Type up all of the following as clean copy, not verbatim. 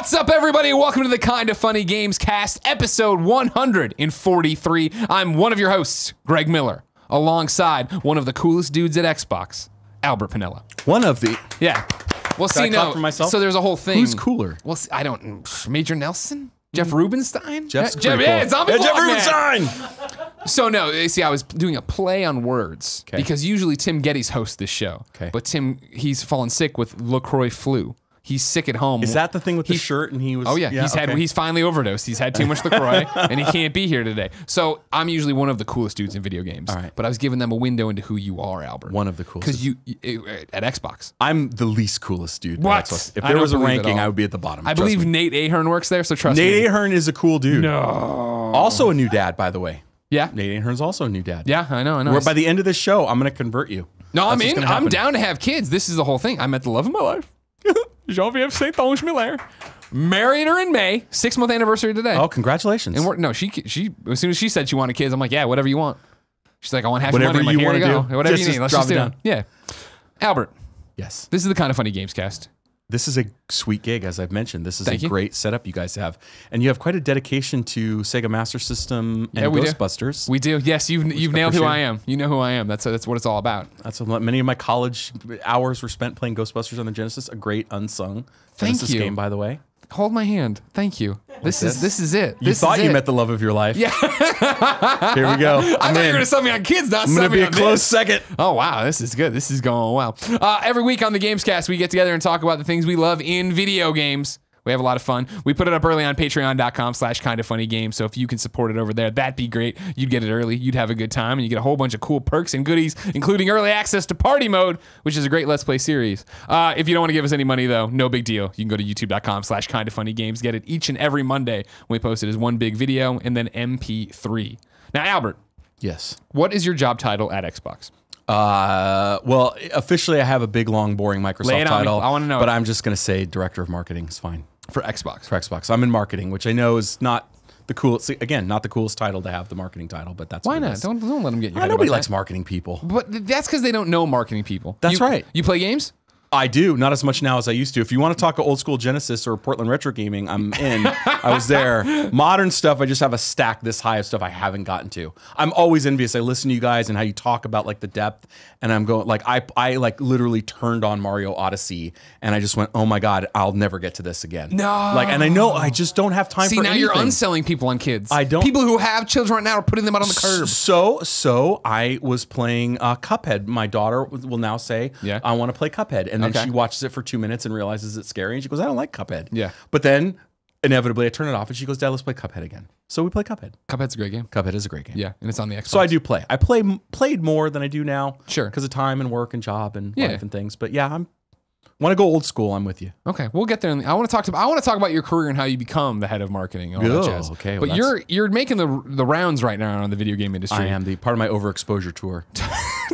What's up, everybody? Welcome to the Kinda Funny Games Cast, episode 143. I'm one of your hosts, Greg Miller, alongside one of the coolest dudes at Xbox, Albert Penello. One of the... Yeah. Well, see, no. For myself? So there's a whole thing. Who's cooler? Well, see, I don't... Major Nelson? Jeff Rubenstein? Jeff's Jeff, cool. yeah, Zombie Jeff Vlog Man. Rubenstein! So no, see, I was doing a play on words Okay. because usually Tim Gettys hosts this show. Okay. But Tim, he's fallen sick with LaCroix flu. He's sick at home. Is that the thing with the shirt and he was... Oh yeah, he's finally overdosed. He's had too much LaCroix and he can't be here today. So I'm usually one of the coolest dudes in video games. All right. But I was giving them a window into who you are, Albert. One of the coolest. Because you at Xbox. I'm the least coolest dude. What? Xbox. If I there don't was a believe it ranking, all. I would be at the bottom. I believe Nate Ahern works there, so trust me. Nate Ahern is a cool dude. No. Also a new dad, by the way. Yeah. Nate Ahern's also a new dad. Yeah, I know. Where by the end of this show, I'm going to convert you. No, That's what's gonna I'm happen. down to have kids. This is the whole thing. I met the love of my life. Jean-Pierre Saint-Onge Miller. Married her in May. 6-month anniversary today. Oh, congratulations. And no, she as soon as she said she wanted kids, I'm like, yeah, whatever you want. She's like, I want half your Whatever money. I'm like, you here wanna go. do. Whatever Just you need. Let's drop just it do down. it. Yeah. Albert, Yes. this is the Kinda Funny Games Cast. This is a sweet gig, as I've mentioned. This is Thank you. great setup you guys have. And you have quite a dedication to Sega Master System and we do. Ghostbusters. We do. Yes, you've nailed who appreciate I it. am. You know who I am. That's what it's all about. That's a lot. Many of my college hours were spent playing Ghostbusters on the Genesis. A great unsung Genesis you. game, by the way. Hold my hand. Thank you. This is it. You thought you met the love of your life. Yeah. Here we go. I thought you were going to sell me on kids, not I'm sell going to me be a on close this. second. Oh, wow. This is good. This is going well. Every week on the Gamescast, we get together and talk about the things we love in video games. We have a lot of fun. We put it up early on patreon.com/kindafunnygames. So if you can support it over there, that'd be great. You'd get it early. You'd have a good time. And you get a whole bunch of cool perks and goodies, including early access to Party Mode, which is a great Let's Play series. If you don't want to give us any money, though, no big deal. You can go to youtube.com/kindafunnygames. Get it each and every Monday when we post it as one big video and then MP3. Now, Albert. Yes. What is your job title at Xbox? Well, officially, I have a big, long, boring Lay Microsoft it on me. title. I wanna know But it. I'm just going to say Director of Marketing is fine For Xbox. for Xbox. I'm in marketing, which I know is not the coolest. Again, not the coolest title to have, the marketing title, but that's Why what it not? is. Don't let them get you. Nobody likes marketing people. But that's because they don't know marketing people. That's right. You play games? I do, not as much now as I used to. If you want to talk old school Genesis or Portland Retro Gaming, I'm in. I was there. Modern stuff, I just have a stack this high of stuff I haven't gotten to. I'm always envious. I listen to you guys and how you talk about like the depth, and I'm going like I like literally turned on Mario Odyssey and I just went, oh my god, I'll never get to this again. No. Like, and I know I just don't have time See, for now anything. you're unselling people on kids. I don't- People who have children right now are putting them out on the curb. So I was playing Cuphead. My daughter will now say, Yeah. I want to play Cuphead. And then Okay. she watches it for 2 minutes and realizes it's scary. And she goes, I don't like Cuphead. Yeah. But then inevitably I turn it off and she goes, Dad, let's play Cuphead again. So we play Cuphead. Cuphead's a great game. Cuphead is a great game. Yeah, and it's on the Xbox. So I do play. I played more than I do now. Sure. Because of time and work and job and Yeah. life and things. But yeah, want to go old school. I'm with you. Okay, we'll get there. I want to talk about your career and how you become the head of marketing and all that Oh, jazz. okay, well, But you're making the rounds right now on the video game industry. I am the part of my overexposure tour.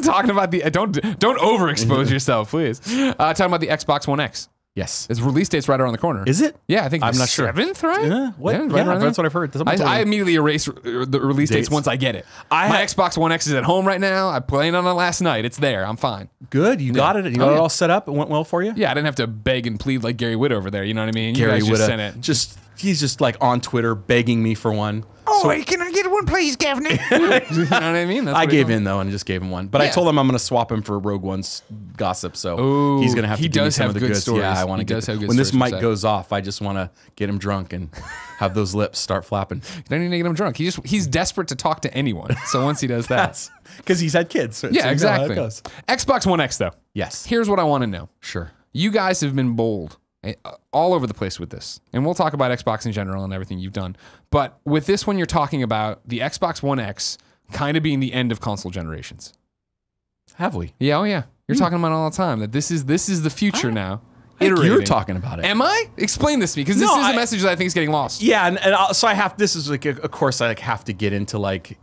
Talking about the don't overexpose yourself, please. Talking about the Xbox One X. Yes. Its release date's right around the corner. Is it? Yeah, I think I'm the not sure. 7th, right? Yeah, what? right Yeah, around that's there. what I've heard. Someone told I me. immediately erase the release dates Dates. once I get it. I My had- Xbox One X is at home right now. I played on it last night. It's there. I'm fine. Good. You got it. You got it all set up. It went well for you? Yeah, I didn't have to beg and plead like Gary Wood over there. You know what I mean? Gary you guys would just sent it. he's just like on Twitter begging me for one. Oh, hey, can I get one, please, Gavin? You know what I mean? That's I what gave he in though and just gave him one. But Yeah. I told him I'm going to swap him for Rogue One's gossip. So Ooh, he's going to have he to give me does some have of the good goods. stories. Yeah, I want He to does get have good when this stories to mic say. goes off. I just want to get him drunk and have those lips start flapping. You don't need to get him drunk. He's desperate to talk to anyone. So once he does that, Because he's had kids. So yeah, you know how it exactly. goes. Xbox One X though. Yes. Here's what I want to know. Sure. You guys have been bold all over the place with this. And we'll talk about Xbox in general and everything you've done. But with this one, you're talking about the Xbox One X kind of being the end of console generations. Have we? Yeah, oh yeah. You're talking about it all the time that this is the future now. I think you're Iterating. talking about it. Am I? Explain this to me because this No, is a I- message that I think is getting lost. Yeah, so I have. This is like, of course, I like have to get into like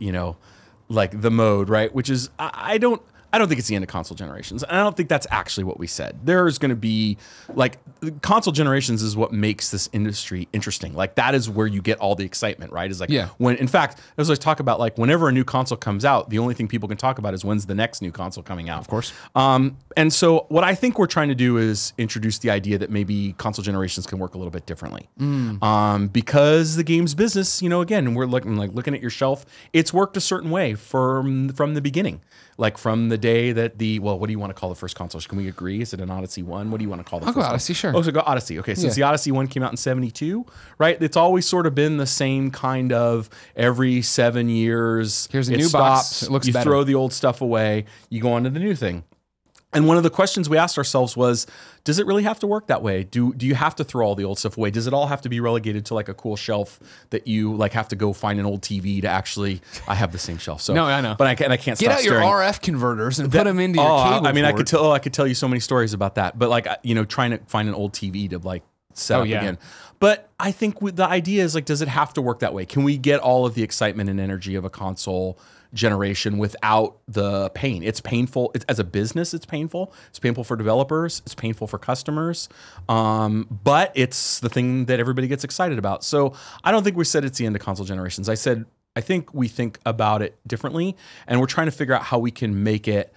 like the mode, right? Which is I don't. I don't think it's the end of console generations. And I don't think that's actually what we said. There's going to be like console generations is what makes this industry interesting. Like that is where you get all the excitement, right? Is like when, in fact, as I talk about, like whenever a new console comes out, the only thing people can talk about is when's the next new console coming out. Of course. And so what I think we're trying to do is introduce the idea that maybe console generations can work a little bit differently. Because the games business, you know, again, we're looking at your shelf, it's worked a certain way from the beginning. Like from the day that what do you want to call the first consoles? Can we agree? Is it an Odyssey 1? What do you want to call the first Odyssey, sure. Oh, so go Odyssey. Okay, since the Odyssey 1 came out in 72, right? It's always sort of been the same kind of every 7 years. Here's a new box. It looks better. You throw the old stuff away. You go on to the new thing. And one of the questions we asked ourselves was, does it really have to work that way? Do you have to throw all the old stuff away? Does it all have to be relegated to like a cool shelf that you like have to go find an old TV to actually? I have the same shelf, so no, I know, but I can't get stop out staring. your RF converters and put them into your cable. I mean, port. I could tell you so many stories about that. But like you know, trying to find an old TV to like set up again. But I think the idea is like, does it have to work that way? Can we get all of the excitement and energy of a console generation without the pain? It's painful. As a business, it's painful. It's painful for developers. It's painful for customers. But it's the thing that everybody gets excited about. So I don't think we said it's the end of console generations. I said, I think we think about it differently, and we're trying to figure out how we can make it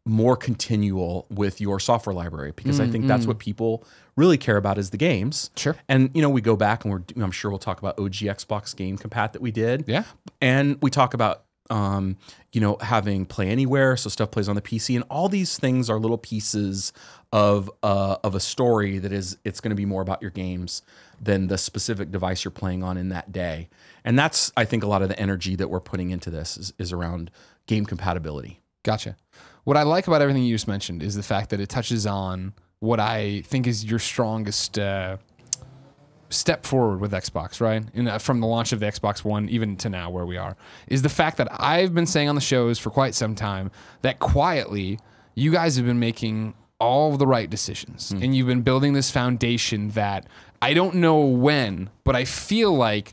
more continual with your software library, because I think that's what people really care about is the games. Sure. And you know, we go back and I'm sure we'll talk about OG Xbox game compat that we did. Yeah. And we talk about you know, having Play Anywhere, so stuff plays on the PC, and all these things are little pieces of a story that it's going to be more about your games than the specific device you're playing on in that day. And that's, I think, a lot of the energy that we're putting into this is around game compatibility. Gotcha. What I like about everything you just mentioned is the fact that it touches on what I think is your strongest step forward with Xbox, right? And from the launch of the Xbox One, even to now where we are, is the fact that I've been saying on the shows for quite some time that quietly you guys have been making all the right decisions. And you've been building this foundation that I don't know when, but I feel like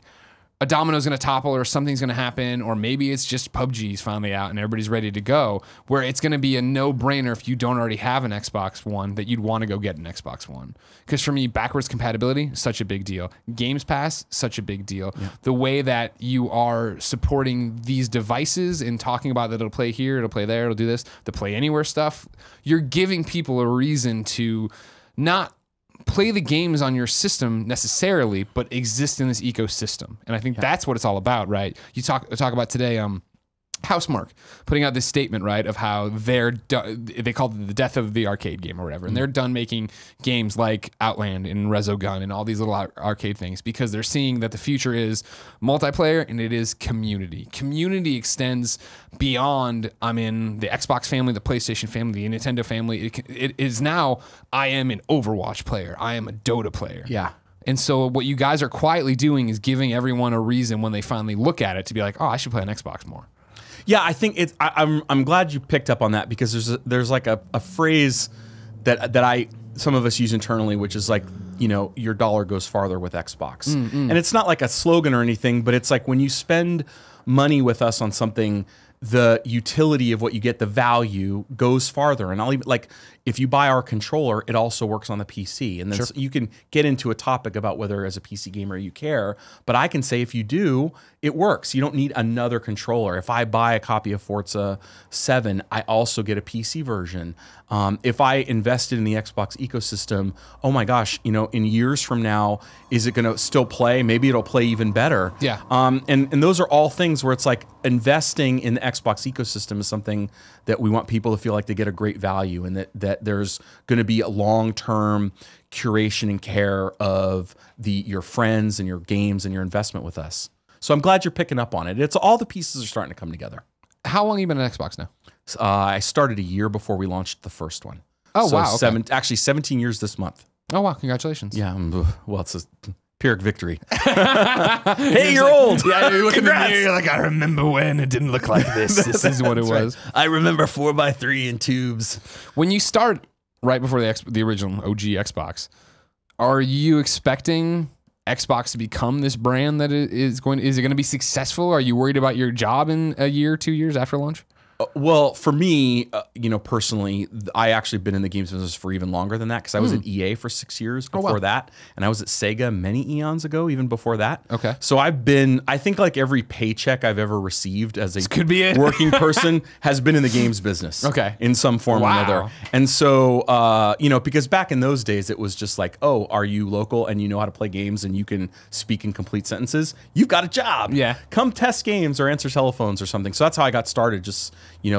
a domino's going to topple or something's going to happen, or maybe it's just PUBG's finally out and everybody's ready to go, where it's going to be a no-brainer if you don't already have an Xbox One that you'd want to go get an Xbox One. Because for me, backwards compatibility, such a big deal. Games Pass, such a big deal. Yeah. The way that you are supporting these devices and talking about that it'll play here, it'll play there, it'll do this, the Play Anywhere stuff, you're giving people a reason to not play the games on your system necessarily, but exist in this ecosystem. And I think that's what it's all about, right? You talk about today, Housemarque putting out this statement, right, of how they called it the death of the arcade game or whatever. And they're done making games like Outland and Resogun and all these little arcade things because they're seeing that the future is multiplayer and it is community. Community extends beyond, I'm in the Xbox family, the PlayStation family, the Nintendo family. It is now, I am an Overwatch player. I am a Dota player. Yeah. And so what you guys are quietly doing is giving everyone a reason when they finally look at it to be like, oh, I should play on Xbox more. Yeah, I think it's. I'm glad you picked up on that, because there's like a phrase that some of us use internally, which is like, you know, your dollar goes farther with Xbox, and it's not like a slogan or anything, but it's like when you spend money with us on something, the utility of what you get, the value goes farther. And I'll even, like, if you buy our controller, it also works on the PC. And then so you can get into a topic about whether as a PC gamer you care, but I can say if you do, it works. You don't need another controller. If I buy a copy of Forza 7, I also get a PC version. If I invested in the Xbox ecosystem, oh my gosh, you know, in years from now, is it going to still play? Maybe it'll play even better. Yeah. And those are all things where it's like investing in the Xbox ecosystem is something that we want people to feel like they get a great value, and that there's going to be a long-term curation and care of your friends and your games and your investment with us. So I'm glad you're picking up on it. It's all the pieces are starting to come together. How long have you been on Xbox now? I started a year before we launched the first one. Oh, so wow. Okay. Actually 17 years this month. Oh, wow. Congratulations. Yeah. Well, it's a Pyrrhic victory. Hey, you're old. Yeah, you're looking at me, you're like, I remember when it didn't look like this. This is what it was. Right. I remember 4x3 in tubes. When you start right before the original OG Xbox, are you expecting Xbox to become this brand that is it going to be successful? Are you worried about your job in a year, 2 years after launch? Well, for me, personally, I actually been in the games business for even longer than that because I was at EA for 6 years before that, and I was at Sega many eons ago, even before that. Okay. So I think like every paycheck I've ever received as a could be it. working person has been in the games business. Okay. In some form or another. And so, because back in those days, it was just like, oh, are you local and you know how to play games and you can speak in complete sentences? You've got a job. Yeah. Come test games or answer telephones or something. So that's how I got started. Just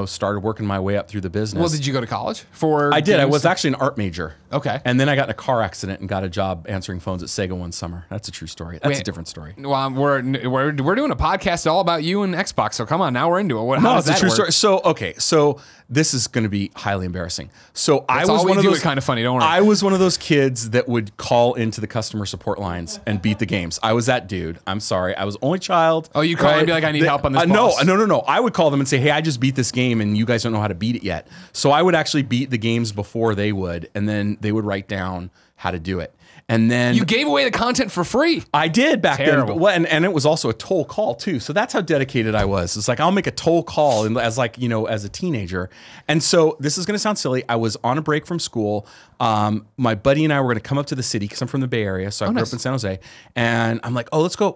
started working my way up through the business. Well, did you go to college for? I did. games? I was actually an art major. Okay. And then I got in a car accident and got a job answering phones at Sega one summer. That's a true story. That's a different story. Well, we're doing a podcast all about you and Xbox. So come on, now we're into it. How does it's a that true work? story. So this is going to be highly embarrassing. So I was all we one of do those it kind of funny. Don't worry. I was one of those kids that would call into the customer support lines and beat the games. I was that dude. I'm sorry. I was only child. Oh, you call and be like, I need help on this. No. boss. No. I would call them and say, hey, I just beat this game and you guys don't know how to beat it yet. So I would actually beat the games before they would, and then they would write down how to do it. And then You gave away the content for free. I did back Terrible. then. Well, and it was also a toll call too. So that's how dedicated I was. It's like, I'll make a toll call as a teenager. And so this is going to sound silly. I was on a break from school. My buddy and I were going to come up to the city because I'm from the Bay Area. So I grew up in San Jose. And I'm like, oh, let's go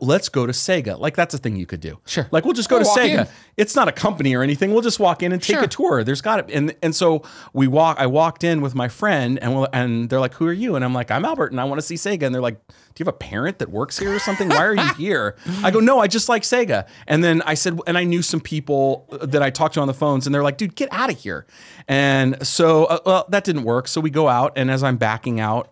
to Sega. Like, that's a thing you could do. Sure. Like, we'll just go to walk Sega. in. It's not a company or anything. We'll just walk in and take a tour. There's got to, and so I walked in with my friend and they're like, who are you? And I'm like, I'm Albert and I want to see Sega. And they're like, do you have a parent that works here or something? Why are you here? I go, no, I just like Sega. And then I said, and I knew some people that I talked to on the phones and they're like, dude, get out of here. And so, well, that didn't work. So we go out, and as I'm backing out,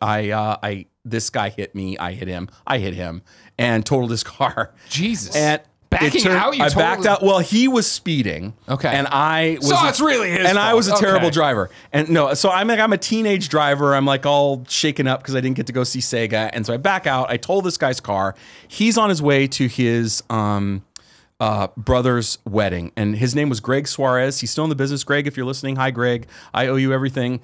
this guy hit me. I hit him and totaled his car. Jesus. And Backing out? I backed out. Well, he was speeding. Okay. And I was. So it's really his And fault. I was a terrible Okay. driver. And no, so I'm a teenage driver. I'm like all shaken up because I didn't get to go see Sega. And so I back out. I told this guy's car. He's on his way to his brother's wedding, and his name was Greg Suarez. He's still in the business. Greg, if you're listening, hi Greg. I owe you everything.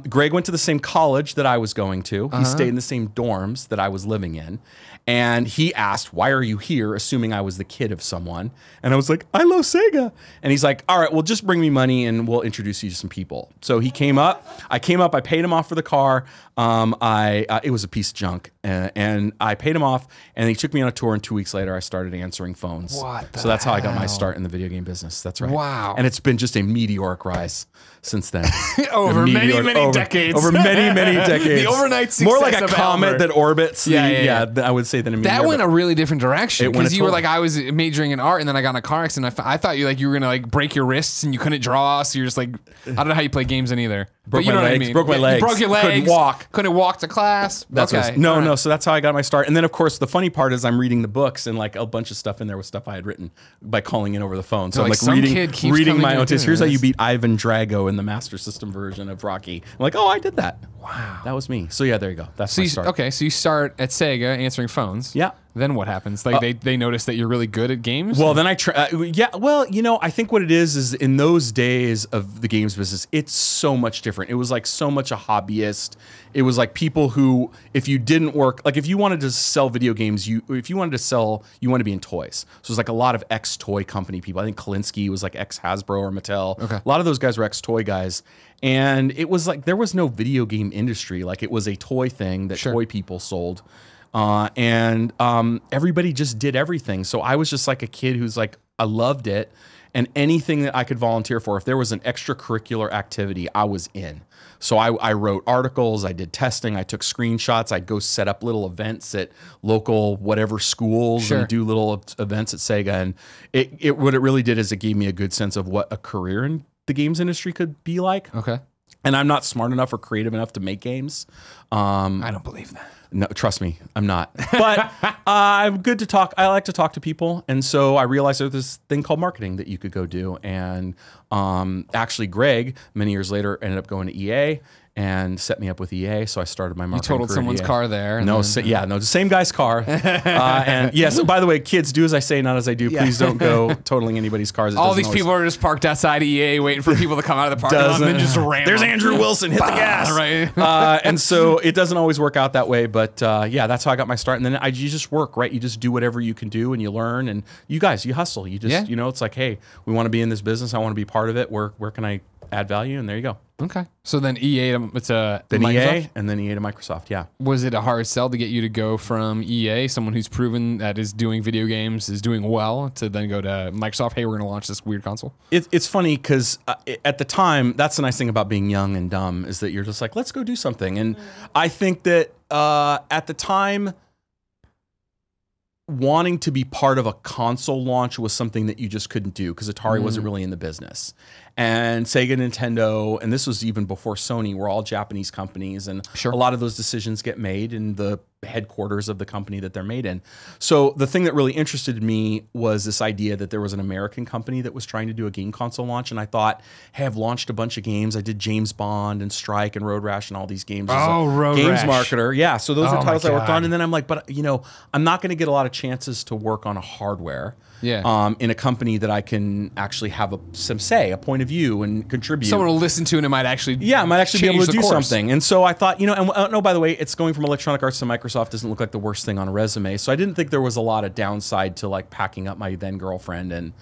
Greg went to the same college that I was going to. He stayed in the same dorms that I was living in. And he asked, why are you here? Assuming I was the kid of someone. And I was like, I love Sega. And he's like, all right, well, just bring me money and we'll introduce you to some people. So he came up. I paid him off for the car. It was a piece of junk. And I paid him off. And he took me on a tour. And 2 weeks later, I started answering phones. So that's how I got my start in the video game business. That's right. Wow. And it's been just a meteoric rise since then. Over many decades. Over many decades. The overnight success More like a of comet Albert. that orbits. Yeah. I would say than a meteor. That went a really different direction It went because a you were total- like, I was majoring in art and then I got in a car accident. I thought you were gonna like break your wrists and you couldn't draw, so you're just like, I don't know how you play games in either. Broke but you my know legs, what I mean. broke my legs. You broke your legs. Couldn't walk to class. That's okay. No. So that's how I got my start. And then, of course, the funny part is I'm reading the books and like a bunch of stuff in there was stuff I had written by calling in over the phone. So I'm like, like some reading kid keeps coming my in own and tapes. doing Here's how you this. beat Ivan Drago in the Master System version of Rocky. I'm like, oh, I did that. Wow. That was me. So yeah, there you go. That's So my you, start. okay, so you start at Sega answering phones. Yeah. Then what happens? Like they notice that you're really good at games. Well, then I I think what it is in those days of the games business, it's so much different. It was like so much a hobbyist. It was like people who, if you didn't work, like if you wanted to sell video games, you want to be in toys. So it's like a lot of ex-toy company people. I think Kalinsky was like ex-Hasbro or Mattel. Okay. A lot of those guys were ex-toy guys. And it was like, there was no video game industry. Like it was a toy thing that toy people sold. Everybody just did everything. So I was just like a kid who's like, I loved it. And anything that I could volunteer for, if there was an extracurricular activity, I was in. So I wrote articles, I did testing, I took screenshots, I'd go set up little events at local whatever schools and do little events at Sega. And what it really did is it gave me a good sense of what a career in the games industry could be like. Okay. And I'm not smart enough or creative enough to make games. I don't believe that. No, trust me, I'm not. But I'm good to talk. I like to talk to people. And so I realized there's this thing called marketing that you could go do. And actually, Greg, many years later, ended up going to EA. and set me up with EA. So I started my marketing totaled career at someone's EA. car there. And No, then, the same guy's car. And yes, by the way, kids, do as I say, not as I do. Please don't go totaling anybody's cars. It all doesn't these always- people are just parked outside EA waiting for people to come out of the parking lot and then just ram There's them. Andrew Wilson, hit the gas. Right. And so it doesn't always work out that way, but yeah, that's how I got my start. And then you just work, right? You just do whatever you can do, and you learn, and you hustle. You just, it's like, hey, we want to be in this business. I want to be part of it. Where can I add value? And there you go. Okay. So then EA, it's a Then Microsoft? EA, and then EA to Microsoft. Yeah. Was it a hard sell to get you to go from EA, someone who's proven that is doing video games, is doing well, to then go to Microsoft? Hey, we're going to launch this weird console. It's funny because at the time, that's the nice thing about being young and dumb is that you're just like, let's go do something. And I think that at the time, wanting to be part of a console launch was something that you just couldn't do because Atari wasn't really in the business. And Sega, Nintendo, and this was even before Sony, were all Japanese companies, and a lot of those decisions get made in the headquarters of the company that they're made in. So the thing that really interested me was this idea that there was an American company that was trying to do a game console launch, and I thought, hey, I've launched a bunch of games. I did James Bond and Strike and Road Rash and all these games as a Road games Rash. marketer. Yeah, so those are titles I worked God. on, and then I'm like, but I'm not going to get a lot of chances to work on a hardware. Yeah. In a company that I can actually have some say, a point of view, and contribute. Someone will listen to it and it might actually be able to do course. something. And so I thought, and no, by the way, it's going from Electronic Arts to Microsoft doesn't look like the worst thing on a resume. So I didn't think there was a lot of downside to like packing up my then girlfriend and,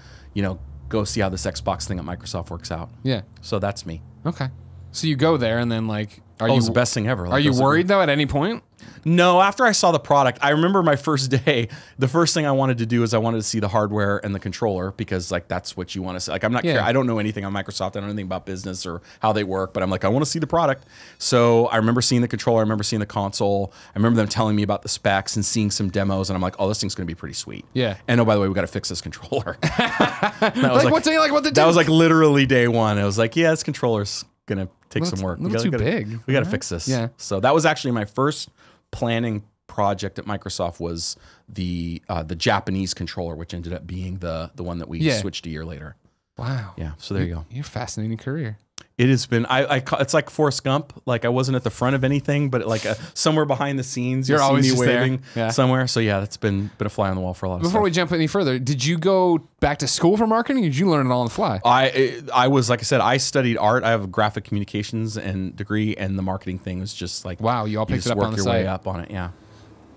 go see how this Xbox thing at Microsoft works out. Yeah. So that's me. Okay. So you go there and then like, It was the best thing ever. Are you worried though at any point? No, after I saw the product, I remember my first day, the first thing I wanted to do is I wanted to see the hardware and the controller because like that's what you want to see. Like I'm not I don't know anything on Microsoft. I don't know anything about business or how they work, but I'm like, I want to see the product. So I remember seeing the controller, I remember seeing the console. I remember them telling me about the specs and seeing some demos, and I'm like, oh, this thing's gonna be pretty sweet. Yeah. And oh, by the way, we gotta fix this controller. What do you like about the That was like literally day one. I was like, yeah, this controller's gonna take some work. A little too big. We gotta fix this. Yeah. So that was actually my first planning project at Microsoft was the Japanese controller, which ended up being the one that we switched a year later. Wow. Yeah. So there you go. You're a fascinating career. It has been. It's like Forrest Gump. Like I wasn't at the front of anything, but like somewhere behind the scenes, You're always see me just waving there. somewhere. So yeah, that's been a fly on the wall for a lot of Before stuff. we jump any further, did you go back to school for marketing or did you learn it all on the fly? I was, like I said, I studied art. I have a graphic communications and degree, and the marketing thing was just like, wow, you all picked it up work on the your site. way up on it. Yeah.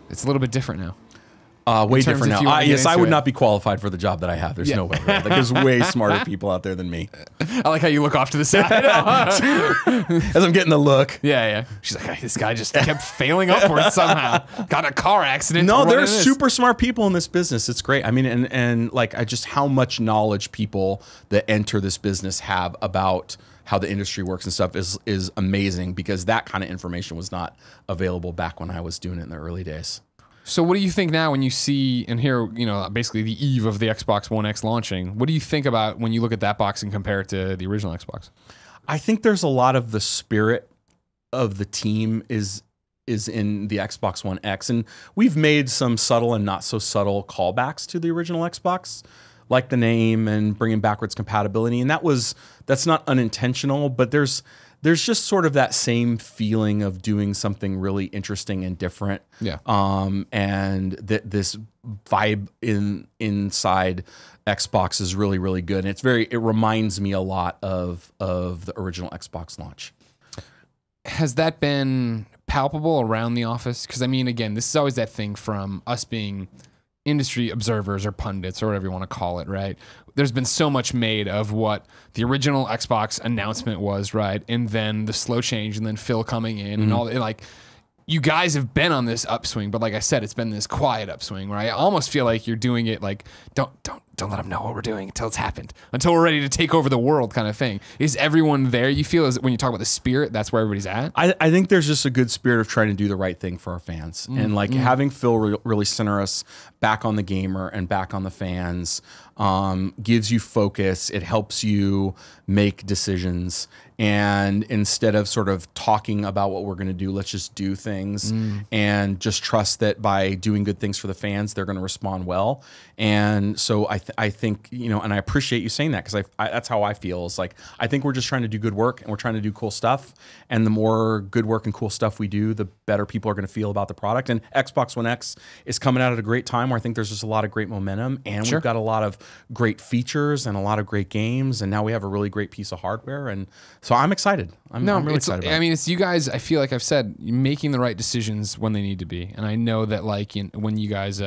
It's a little bit different now. Way terms different if you now. wanna get Yes, I into would it. not be qualified for the job that I have. There's no way. Right? Like, there's way smarter people out there than me. I like how you look off to the side. As I'm getting the look. Yeah. She's like, this guy just kept failing upwards somehow. Got in a car accident. No, there's super smart people in this business. It's great. I mean, and like just how much knowledge people that enter this business have about how the industry works and stuff is amazing because that kind of information was not available back when I was doing it in the early days. So what do you think now when you see and hear, basically the eve of the Xbox One X launching? What do you think about when you look at that box and compare it to the original Xbox? I think there's a lot of the spirit of the team is in the Xbox One X. And we've made some subtle and not so subtle callbacks to the original Xbox, like the name and bringing backwards compatibility. And that's not unintentional, but there's just sort of that same feeling of doing something really interesting and different. Yeah. And this vibe inside Xbox is really, really good. And it reminds me a lot of the original Xbox launch. Has that been palpable around the office? Because I mean, again, this is always that thing from us being industry observers or pundits or whatever you want to call it, right? There's been so much made of what the original Xbox announcement was, right? And then the slow change and then Phil coming in and all, like, you guys have been on this upswing, but like I said, it's been this quiet upswing, right? I almost feel like you're doing it like, don't let them know what we're doing until it's happened, until we're ready to take over the world kind of thing. Is everyone there? You feel as when you talk about the spirit, that's where everybody's at? I think there's just a good spirit of trying to do the right thing for our fans. And like having Phil really center us back on the gamer and back on the fans gives you focus. It helps you make decisions. And instead of sort of talking about what we're going to do, let's just do things and just trust that by doing good things for the fans, they're going to respond well. And so I think, you know, and I appreciate you saying that, because that's how I feel. It's like, I think we're just trying to do good work and we're trying to do cool stuff. And the more good work and cool stuff we do, the better people are going to feel about the product. And Xbox One X is coming out at a great time where I think there's just a lot of great momentum, and we've got a lot of great features and a lot of great games. And now we have a really great piece of hardware. And so I'm excited. I'm really excited about it. I mean, it's you guys, I feel like I've said, making the right decisions when they need to be. And I know that, like, when you guys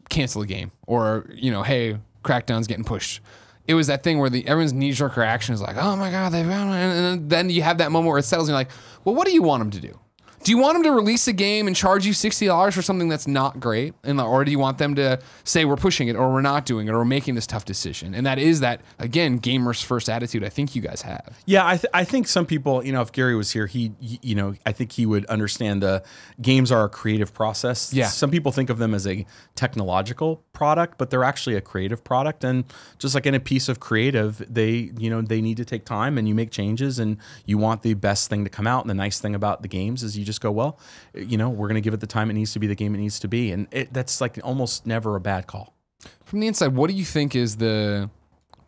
cancel a game, or, you know, hey, Crackdown's getting pushed, it was that thing where everyone's knee-jerk reaction is like, oh my God, and then you have that moment where it settles and you're like, well, what do you want them to do? Do you want them to release a game and charge you $60 for something that's not great? Or do you want them to say we're pushing it, or we're not doing it, or we're making this tough decision? And that is that, again, gamers first attitude I think you guys have. Yeah, I think some people, you know, if Gary was here, you know, I think he would understand the games are a creative process. Yeah. Some people think of them as a technological product, but they're actually a creative product. And just like in a piece of creative, they need to take time, and you make changes, and you want the best thing to come out. And the nice thing about the games is you just go, well, you know, we're going to give it the time it needs to be, the game it needs to be. And that's like almost never a bad call. From the inside, what do you think is the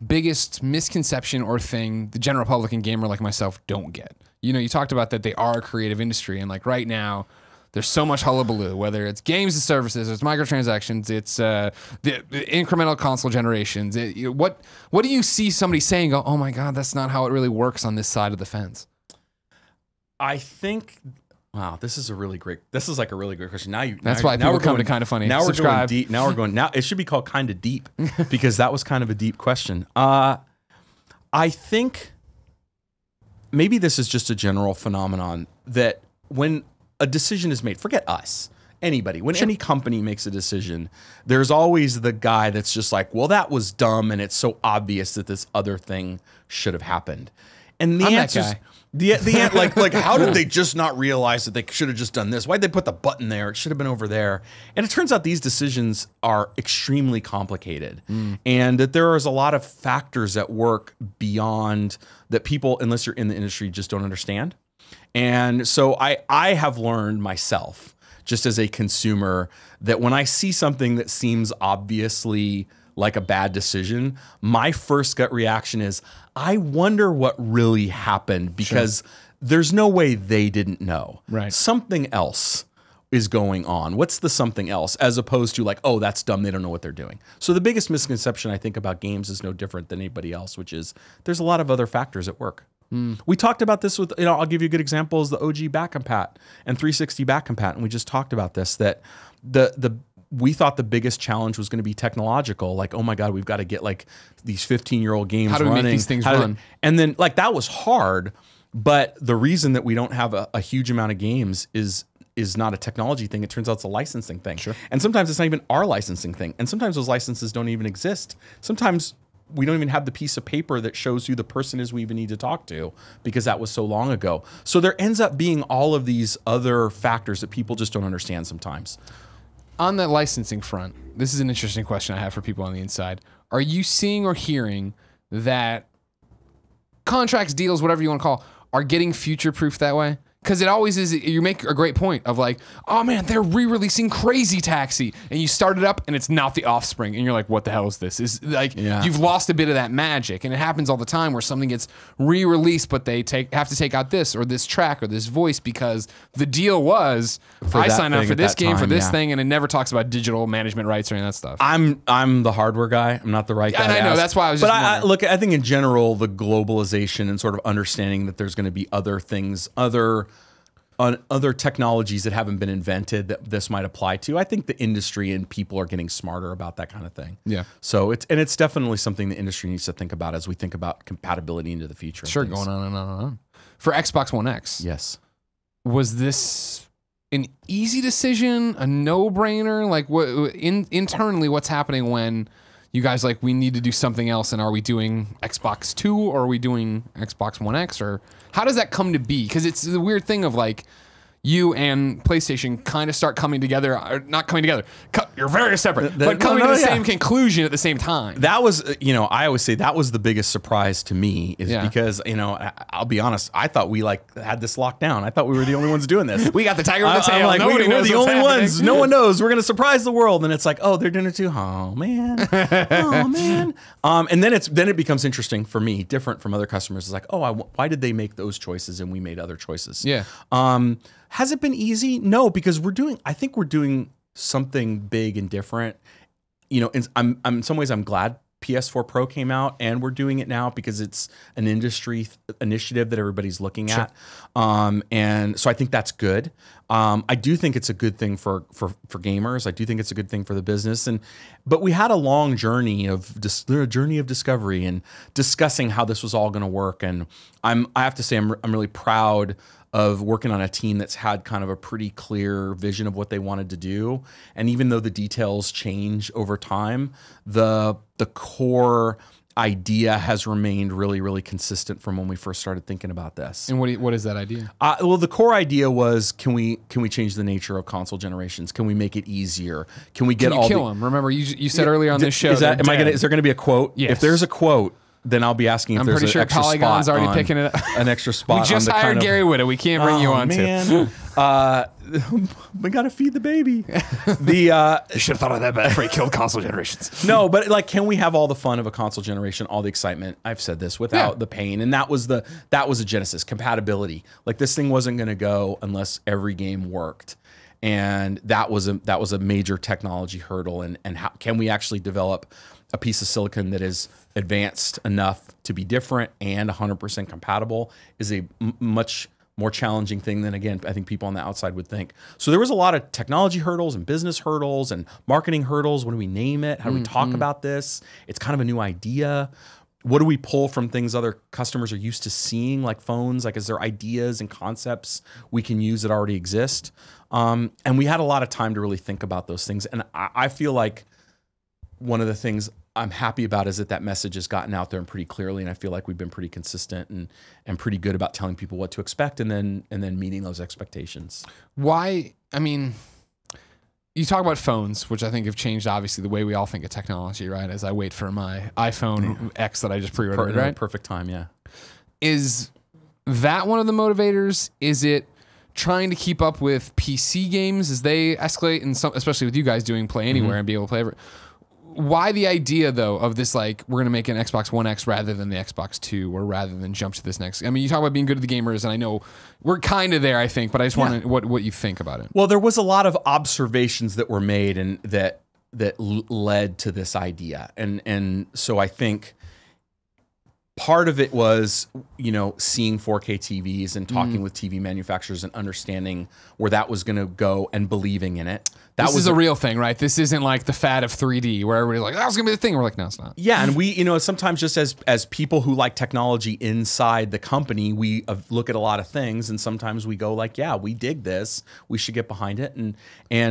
biggest misconception or thing the general public and gamer like myself don't get? You know, you talked about that they are a creative industry, and like right now, there's so much hullabaloo, whether it's games and services, it's microtransactions, it's the incremental console generations. What do you see somebody saying, go, oh my God, that's not how it really works on this side of the fence? I think... Wow, this is like a really great question. That's why people come to Kinda Funny. Now Subscribe. We're going deep. Now it should be called Kinda Deep, because that was kind of a deep question. I think maybe this is just a general phenomenon that when a decision is made, forget us, anybody, when any company makes a decision, there's always the guy that's just like, well, that was dumb, and it's so obvious that this other thing should have happened. And the answer is, like how did they just not realize that they should have just done this? Why'd they put the button there? It should have been over there. And it turns out these decisions are extremely complicated, and that there is a lot of factors at work beyond that people, unless you're in the industry, just don't understand. And so I have learned myself, just as a consumer, that when I see something that seems obviously like a bad decision, my first gut reaction is, I wonder what really happened, because there's no way they didn't know. Right. Something else is going on. What's the something else, as opposed to like, oh, that's dumb, they don't know what they're doing. So the biggest misconception I think about games is no different than anybody else, which is there's a lot of other factors at work. We talked about this with, you know, I'll give you a good example, is the OG back compat and 360 back compat, and we just talked about this, that we thought the biggest challenge was going to be technological. Like, oh my God, we've got to get like these 15-year-old games running. How do we make these things run? And then like that was hard, but the reason that we don't have a huge amount of games is not a technology thing. It turns out it's a licensing thing. Sure. And sometimes it's not even our licensing thing. And sometimes those licenses don't even exist. Sometimes we don't even have the piece of paper that shows who the person is we even need to talk to, because that was so long ago. So there ends up being all of these other factors that people just don't understand sometimes. On that licensing front, this is an interesting question I have for people on the inside. Are you seeing or hearing that contracts, deals, whatever you want to call, are getting future-proof that way? Because it always is, you make a great point of like, oh man, they're re-releasing Crazy Taxi, and you start it up and it's not The Offspring, and you're like, what the hell is this? Is like, you've lost a bit of that magic. And it happens all the time where something gets re-released, but they have to take out this or this track or this voice, because the deal was, I signed up for this game, for this thing, and it never talks about digital management rights or any of that stuff. I'm the hardware guy. I'm not the right guy. And I know, that's why I was just But I think in general, the globalization and sort of understanding that there's going to be other things, other technologies that haven't been invented that this might apply to. I think the industry and people are getting smarter about that kind of thing. Yeah. So it's definitely something the industry needs to think about as we think about compatibility into the future. Sure, going on and on and on. For Xbox One X, yes, was this an easy decision, a no-brainer? Like, what internally, what's happening when you guys like, we need to do something else, and are we doing Xbox 2 or are we doing Xbox One X, or how does that come to be? Because it's the weird thing of like, you and PlayStation kind of start coming together, or not coming together. You're very separate, but coming to the same conclusion at the same time. That was, I always say that was the biggest surprise to me is because, I'll be honest, I thought we had this locked down. I thought we were the only ones doing this. We got the tiger with the tail. I'm like, we're the only ones. No one knows. We're going to surprise the world. And it's like, oh, they're doing it too. Oh, man. Oh, man. And then it becomes interesting for me, different from other customers. It's like, oh, why did they make those choices and we made other choices? Yeah. Has it been easy? No, because I think we're doing something big and different. In some ways I'm glad PS4 Pro came out and we're doing it now because it's an industry initiative that everybody's looking at. And so I think that's good. I do think it's a good thing for gamers. I do think it's a good thing for the business. But we had a long journey of discovery and discussing how this was all going to work. And I have to say, I'm really proud of working on a team that's had kind of a pretty clear vision of what they wanted to do. And even though the details change over time, the core idea has remained really, really consistent from when we first started thinking about this. And what is that idea? Well, the core idea was, can we change the nature of console generations? Can we make it easier? Can we get all kill them? Remember, you said earlier on this show. Is there going to be a quote? Yes. If there's a quote, then I'll be asking if there's an extra spot. I'm pretty sure Polygon's already picking it up. An extra spot. We just hired Gary Whitta. We can't bring you on man. We got to feed the baby. You should have thought of that before you killed console generations. No, but can we have all the fun of a console generation, all the excitement? I've said this without the pain, and that was a Genesis compatibility. This thing wasn't going to go unless every game worked. And that was a major technology hurdle. And how can we actually develop a piece of silicon that is advanced enough to be different and 100% compatible is a much more challenging thing than, again, I think people on the outside would think. So there was a lot of technology hurdles and business hurdles and marketing hurdles. What do we name it? How do we talk about this? It's kind of a new idea. What do we pull from things other customers are used to seeing, like phones? Is there ideas and concepts we can use that already exist? And we had a lot of time to really think about those things. And I feel like one of the things I'm happy about is that message has gotten out there and pretty clearly. And I feel like we've been pretty consistent and pretty good about telling people what to expect and then meeting those expectations. Why? I mean, you talk about phones, which I think have changed, obviously, the way we all think of technology, right? As I wait for my iPhone X that I just pre-ordered, right? Perfect time, yeah. Is that one of the motivators? Is it trying to keep up with PC games as they escalate, and especially with you guys doing Play Anywhere and be able to play every... Why the idea, though, of this, we're going to make an Xbox One X rather than the Xbox 2 or rather than jump to this next... I mean, you talk about being good to the gamers, and I know we're kind of there, I think, but I just want to what you think about it. Well, there was a lot of observations that were made and that led to this idea. And so I think part of it was, seeing 4K TVs and talking with TV manufacturers and understanding where that was going to go and believing in it. This is a real thing, right? This isn't like the fad of 3D where everybody's like, that's going to be the thing. We're like, no, it's not. Yeah, and we, sometimes just as people who like technology inside the company, we look at a lot of things and sometimes we go like, yeah, we dig this. We should get behind it. And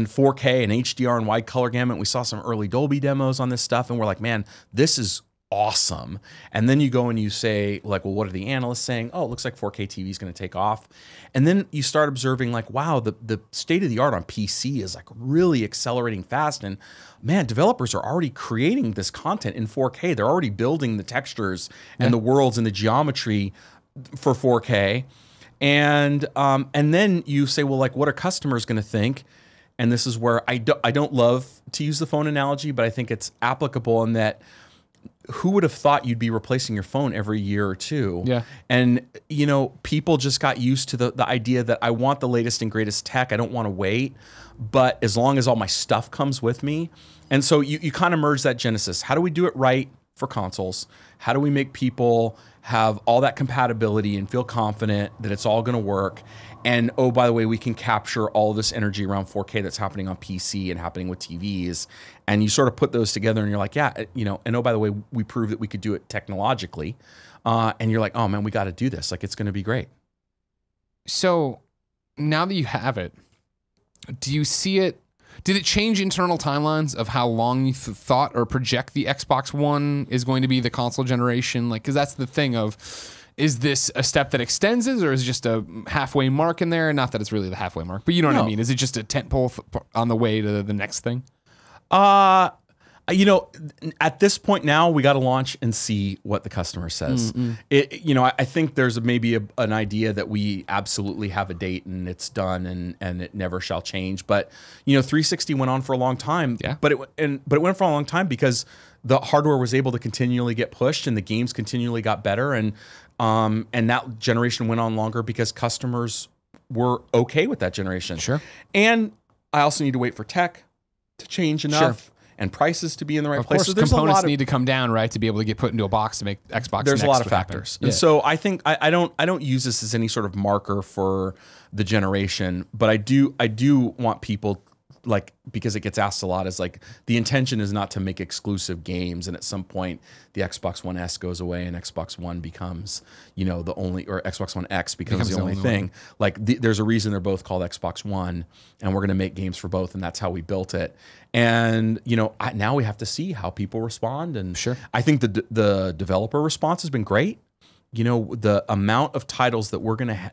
4K and HDR and wide color gamut, we saw some early Dolby demos on this stuff and we're like, man, this is awesome. And then you go and you say, well, what are the analysts saying? Oh, it looks like 4K TV is going to take off. And then you start observing wow, the state of the art on PC is really accelerating fast. And man, developers are already creating this content in 4K. They're already building the textures and the worlds and the geometry for 4K. And then you say, well, what are customers going to think? And this is where I don't love to use the phone analogy, but I think it's applicable in that who would have thought you'd be replacing your phone every year or two? Yeah. And, people just got used to the idea that I want the latest and greatest tech. I don't want to wait, but as long as all my stuff comes with me. And so you kind of merge that Genesis. How do we do it right for consoles? How do we make people have all that compatibility and feel confident that it's all going to work? And oh, by the way, we can capture all this energy around 4K that's happening on PC and happening with TVs. And you sort of put those together and you're like, yeah, and oh, by the way, we proved that we could do it technologically. And you're like, oh man, we got to do this. It's going to be great. So now that you have it, do you see it? Did it change internal timelines of how long you thought or project the Xbox One is going to be the console generation? Because that's the thing of, is this a step that extends it, or is it just a halfway mark in there? Not that it's really the halfway mark, but you know what I mean. Is it just a tentpole on the way to the next thing? You know, at this point now, we got to launch and see what the customer says. You know, I think there's maybe an idea that we absolutely have a date and it's done and it never shall change. But you know, 360 went on for a long time. Yeah. But it went for a long time because the hardware was able to continually get pushed and the games continually got better, and that generation went on longer because customers were okay with that generation. Sure. And I also need to wait for tech to change enough. Sure. And prices to be in the right Of place. course, So there's components a lot need to come down, right, to be able to get put into a box to make Xbox. There's a Next lot of happen. factors, Yeah. and so I think I don't use this as any sort of marker for the generation, but I do want people, like, because it gets asked a lot, is like the intention is not to make exclusive games, and at some point the Xbox One S goes away and Xbox One becomes, you know, the only, or Xbox One X becomes the only thing. Like there's a reason they're both called Xbox One, and we're going to make games for both, and that's how we built it. And you know, now we have to see how people respond, and Sure. I think the developer response has been great. You know, the amount of titles that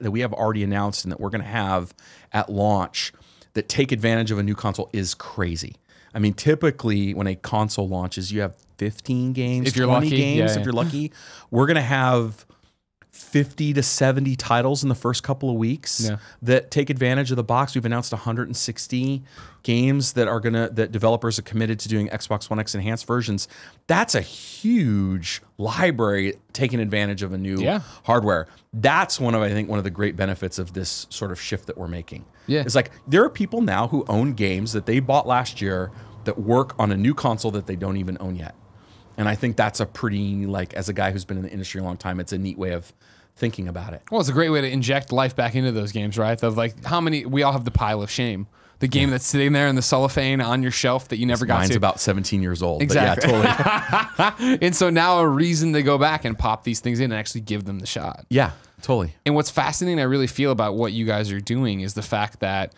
that we have already announced and that we're gonna have at launch that take advantage of a new console is crazy. I mean, typically when a console launches, you have 15 games, If you're 20 lucky, games, yeah. if you're lucky. We're gonna have 50 to 70 titles in the first couple of weeks that take advantage of the box. We've announced 160 games that developers are committed to doing Xbox One X enhanced versions. That's a huge library taking advantage of a new hardware. That's I think one of the great benefits of this sort of shift that we're making. Yeah. It's like there are people now who own games that they bought last year that work on a new console that they don't even own yet. And I think that's a pretty, like, as a guy who's been in the industry a long time, it's a neat way of thinking about it. Well, it's a great way to inject life back into those games, right? Of like, how many, we all have the pile of shame. The game that's sitting there in the cellophane on your shelf that you never got to. Mine's about 17 years old. Exactly. But yeah, totally. And so now a reason to go back and pop these things in and actually give them the shot. Yeah, totally. And what's fascinating, I really feel about what you guys are doing is the fact that,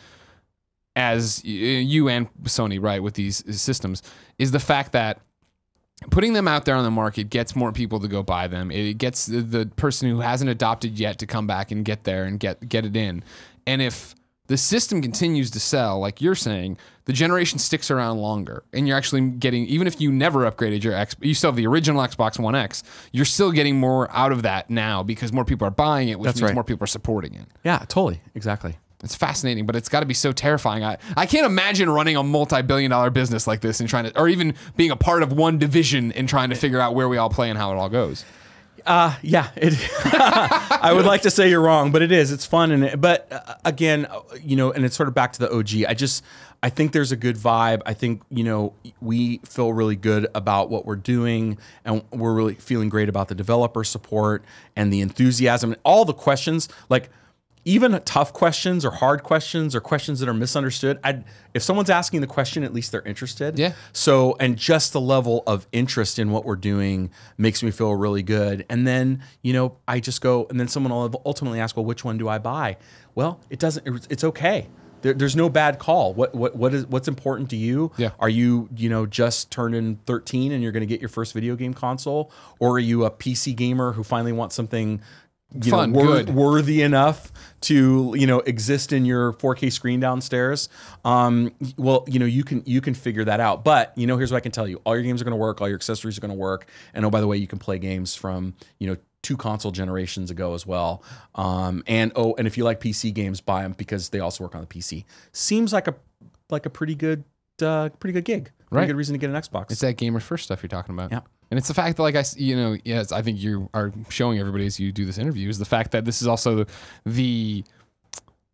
as you and Sony, right, with these systems, is the fact that putting them out there on the market gets more people to go buy them. It gets the person who hasn't adopted yet to come back and get there and get it in. And if the system continues to sell, like you're saying, the generation sticks around longer, and you're actually getting, even if you never upgraded your you still have the original Xbox One X, you're still getting more out of that now because more people are buying it, which means more people are supporting it. Yeah, totally. Exactly. It's fascinating, but it's got to be so terrifying. I can't imagine running a multi-billion-dollar business like this and trying to, or even being a part of one division and trying to figure out where we all play and how it all goes. Yeah, I would like to say you're wrong, but it is. It's fun, but again, you know, and it's sort of back to the OG. I think there's a good vibe. I think, you know, we feel really good about what we're doing, and we're really feeling great about the developer support and the enthusiasm and all the questions, like, even tough questions or hard questions or questions that are misunderstood. If someone's asking the question, at least they're interested. Yeah. So, and just the level of interest in what we're doing makes me feel really good. And then, you know, I just go, and then someone will ultimately ask, well, which one do I buy? Well, it's okay. There's no bad call. What's important to you? Yeah. Are you just turned in 13 and you're going to get your first video game console, or are you a PC gamer who finally wants something fun, worthy enough to exist in your 4K screen downstairs? Well, you can figure that out. But here's what I can tell you: all your games are going to work, all your accessories are going to work, and oh, by the way, you can play games from 2 console generations ago as well. And if you like PC games, buy them because they also work on the PC. Seems like a pretty good gig. Pretty good reason to get an Xbox. It's that gamer first stuff you're talking about. Yeah. And it's the fact that, like yes, I think you are showing everybody as you do this interview, is the fact that this is also the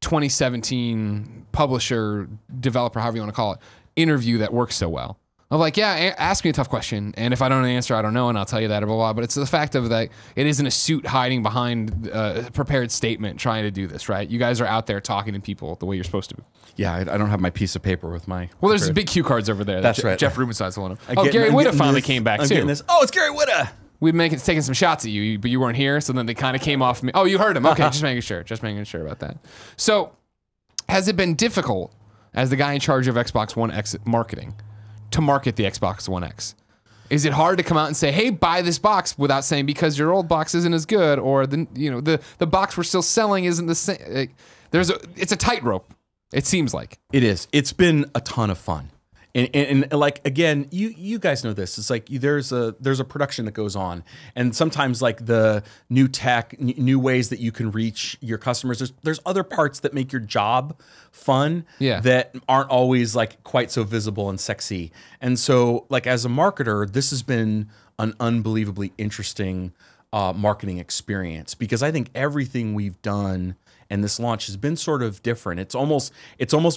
2017 publisher, developer, however you want to call it, interview that works so well. I'm like, yeah, ask me a tough question, and if I don't answer, I don't know, and I'll tell you that, or blah, blah, blah. But it's the fact of that it isn't a suit hiding behind a prepared statement trying to do this, right? You guys are out there talking to people the way you're supposed to be. Yeah, I don't have my piece of paper with my... Well, there's big cue cards over there. That's right. Jeff Rubenstein's one of them. Oh, Gary Whitta finally came back, too. Oh, it's Gary Whitta! We'd taking some shots at you, but you weren't here, so then they kind of came off me. Oh, you heard him. Okay, just making sure about that. So, has it been difficult, as the guy in charge of Xbox One X marketing, to market the Xbox One X? Is it hard to come out and say, "Hey, buy this box," without saying because your old box isn't as good, or the box we're still selling isn't the same? It's a tightrope. It seems like it is. It's been a ton of fun. And like, again, you guys know this. It's like there's a production that goes on, and sometimes like the new tech, new ways that you can reach your customers. There's other parts that make your job fun that aren't always like quite so visible and sexy. And so, like as a marketer, this has been an unbelievably interesting marketing experience, because I think everything we've done and this launch has been sort of different. It's almost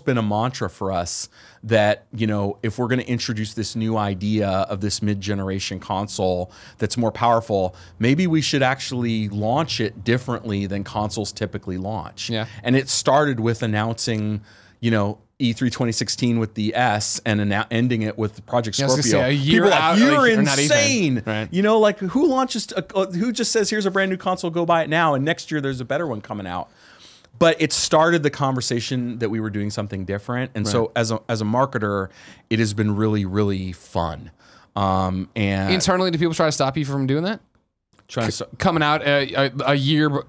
been a mantra for us that, if we're going to introduce this new idea of this mid-generation console that's more powerful, maybe we should actually launch it differently than consoles typically launch. Yeah. And it started with announcing, E3 2016 with the S and ending it with Project Scorpio. Say, a year People out, you're like, insane. Right. Like who just says here's a brand new console, go buy it now, and next year there's a better one coming out. But it started the conversation that we were doing something different, and so as a marketer, it has been really, really fun. And internally, do people try to stop you from doing that? Coming out a year.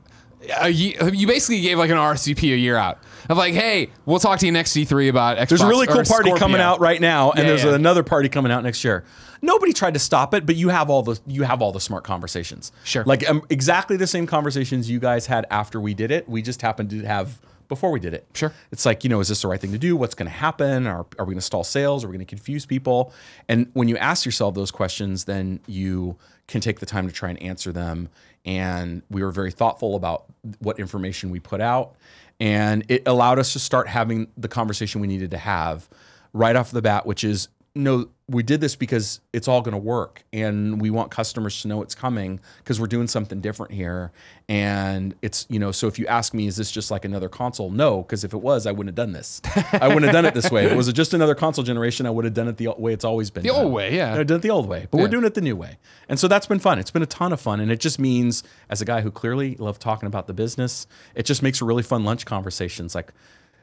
You basically gave like an RCP a year out of like, hey, we'll talk to you next E3 about Xbox. There's a really cool party Scorpio coming out right now, and there's another party coming out next year. Nobody tried to stop it, but you have all the smart conversations. Sure, like exactly the same conversations you guys had after we did it. We just happened to have before we did it. Sure, it's like, is this the right thing to do? What's going to happen? Are we going to stall sales? Are we going to confuse people? And when you ask yourself those questions, then you can take the time to try and answer them. And we were very thoughtful about what information we put out, and it allowed us to start having the conversation we needed to have right off the bat, which is, no, we did this because it's all going to work, and we want customers to know it's coming because we're doing something different here. And it's, so if you ask me, is this just like another console? No, because if it was, I wouldn't have done this. I wouldn't have done it this way. If it was just another console generation, I would have done it the way it's always been. The old way, yeah. I've done it the old way, but we're doing it the new way. And so that's been fun. It's been a ton of fun. And it just means, as a guy who clearly loved talking about the business, it just makes a really fun lunch conversations. Like,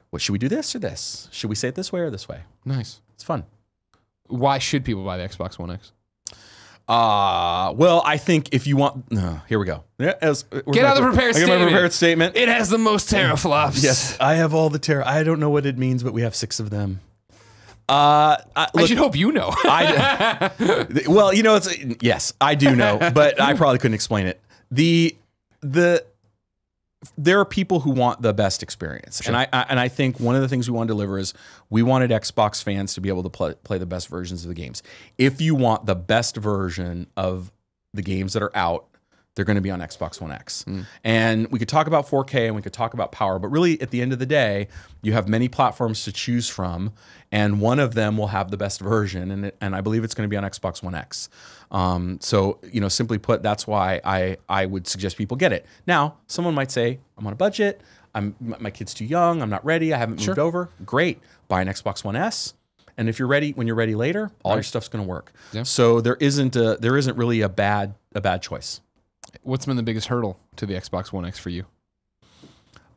what should we do, this or this? Should we say it this way or this way? Nice. It's fun. Why should people buy the Xbox One X? Well, I think if you want, here we go. Get out the prepared statement. I got my prepared statement. It has the most teraflops. Yes, I have all the terra. I don't know what it means, but we have 6 of them. I should hope you know. Well, yes, I do know, but I probably couldn't explain it. There are people who want the best experience, sure. and I think one of the things we want to deliver is we wanted Xbox fans to be able to play the best versions of the games. If you want the best version of the games that are out, they're going to be on Xbox One X. And we could talk about 4K and we could talk about power, but really at the end of the day, you have many platforms to choose from, and one of them will have the best version, and I believe it's going to be on Xbox One X. So, simply put, that's why I would suggest people get it. Now, someone might say, I'm on a budget, my kid's too young, I'm not ready, I haven't moved over. Great, buy an Xbox One S. And if you're ready, when you're ready later, all your stuff's going to work. Yeah. So there isn't really a bad choice. What's been the biggest hurdle to the Xbox One X for you?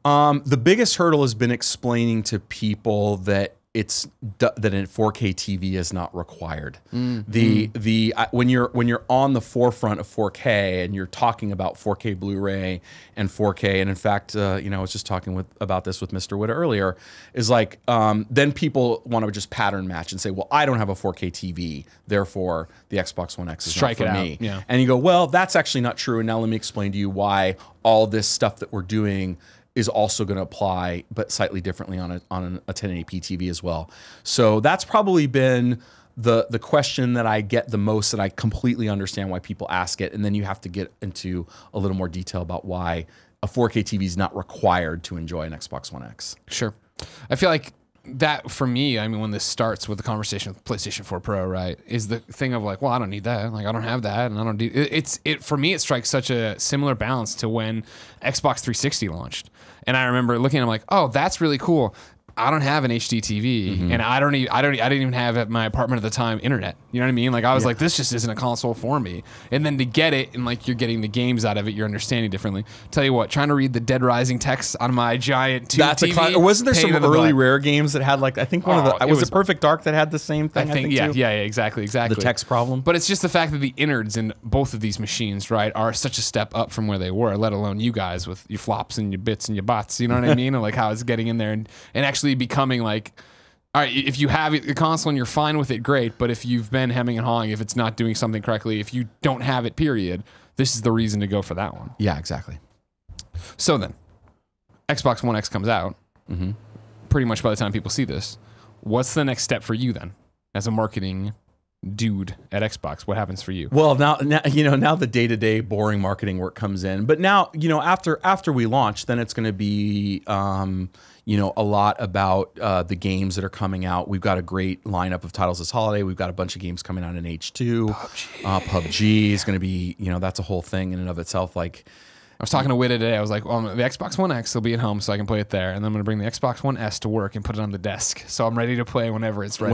The biggest hurdle has been explaining to people that that a 4K TV is not required. When you're on the forefront of 4K and you're talking about 4K Blu-ray and 4K, and in fact, I was just talking about this with Mr. Witta earlier, is like then people want to just pattern match and say, well, I don't have a 4K TV, therefore the Xbox One X is not for me. Yeah. And you go, well, that's actually not true. And now let me explain to you why all this stuff that we're doing is also going to apply, but slightly differently on a 1080p TV as well. So that's probably been the question that I get the most, and I completely understand why people ask it. And then you have to get into a little more detail about why a 4K TV is not required to enjoy an Xbox One X. Sure. I feel like that for me, I mean, when this starts with the conversation with PlayStation 4 Pro, right, is the thing of like, well, I don't need that. Like, I don't have that, and I don't do it. For me, it strikes such a similar balance to when Xbox 360 launched. And I remember looking at it, I'm like, oh, that's really cool. I don't have an HD TV, and I didn't even have at my apartment at the time internet. You know what I mean? Like I was like, this just isn't a console for me. And then to get it, and like you're getting the games out of it, you're understanding differently. Tell you what, trying to read the Dead Rising text on my giant tube TV. Wasn't there some early Rare games that had like I think one of the was it Perfect Dark that had the same thing? I think yeah, exactly. The text problem. But it's just the fact that the innards in both of these machines, right, are such a step up from where they were. Let alone you guys with your flops and your bits and your bots. You know what I mean? And like how it's getting in there and actually becoming like, all right, if you have the console and you're fine with it, great. But if you've been hemming and hawing, if it's not doing something correctly, if you don't have it, period, this is the reason to go for that one. Yeah, exactly. So then, Xbox One X comes out. Pretty much by the time people see this, what's the next step for you then, as a marketing dude at Xbox? What happens for you? Well, now the day-to-day boring marketing work comes in. But now, after we launch, then it's going to be a lot about the games that are coming out. We've got a great lineup of titles this holiday. We've got a bunch of games coming out in H2. PUBG is going to be, that's a whole thing in and of itself. Like, I was talking to Witta today. I was like, well, the Xbox One X will be at home so I can play it there. And then I'm going to bring the Xbox One S to work and put it on the desk. So I'm ready to play whenever it's ready.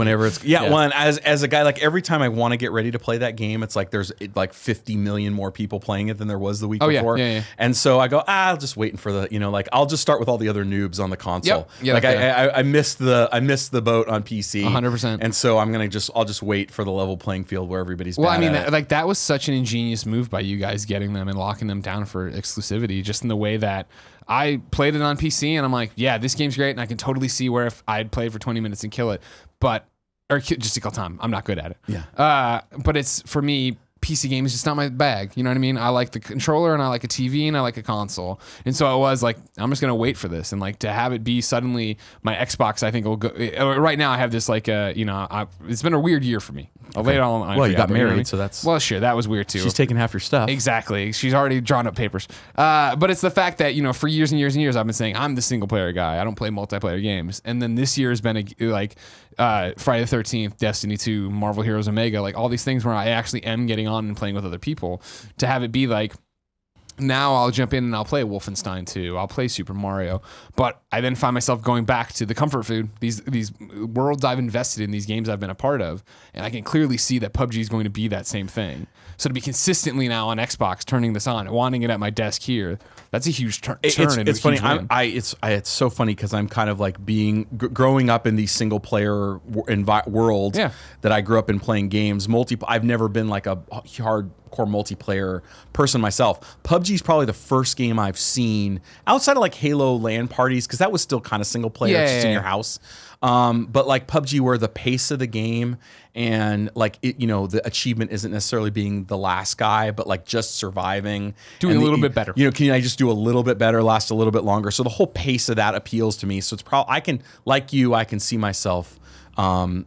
One, as a guy, like every time I want to get ready to play that game, it's like there's like 50 million more people playing it than there was the week before. Yeah. And so I go, I'll just waiting for the, I'll just start with all the other noobs on the console. Yep. Yeah, I missed the boat on PC. 100%. And so I'll just wait for the level playing field where everybody's Well, I mean, that was such an ingenious move by you guys getting them and locking them down for exclusivity, just in the way that I played it on PC and I'm like, yeah, this game's great. And I can totally see where if I'd play for 20 minutes and kill it, or just to kill time, I'm not good at it. Yeah. But it's, for me, PC game is just not my bag. You know what I mean? I like the controller and I like a TV and I like a console. And so I was like, I'm just going to wait for this. And like to have it be suddenly my Xbox, I think will go. Right now I have this like, it's been a weird year for me. I'll lay it all on. Well, you got married, so that's. Well, sure. That was weird too. She's taking half your stuff. Exactly. She's already drawn up papers. But it's the fact that, for years and years and years, I've been saying I'm the single player guy. I don't play multiplayer games. And then this year has been Friday the 13th, Destiny 2, Marvel Heroes Omega, like all these things where I actually am getting on and playing with other people. To have it be like, now I'll jump in and I'll play Wolfenstein 2. I'll play Super Mario. But I then find myself going back to the comfort food, these worlds I've invested in, these games I've been a part of. And I can clearly see that PUBG is going to be that same thing. So to be consistently now on Xbox, turning this on, wanting it at my desk here, that's a huge turn. It's funny. It's so funny because I'm kind of like growing up in the single player world that I grew up in playing games. I've never been like a hardcore multiplayer person myself. PUBG is probably the first game I've seen outside of like Halo LAN parties, because that was still kind of single player, just in your house. But like PUBG, where the pace of the game and like the achievement isn't necessarily being the last guy, but like just surviving, doing a little bit better. Can I just do a little bit better, last a little bit longer? So the whole pace of that appeals to me. So it's probably I can see myself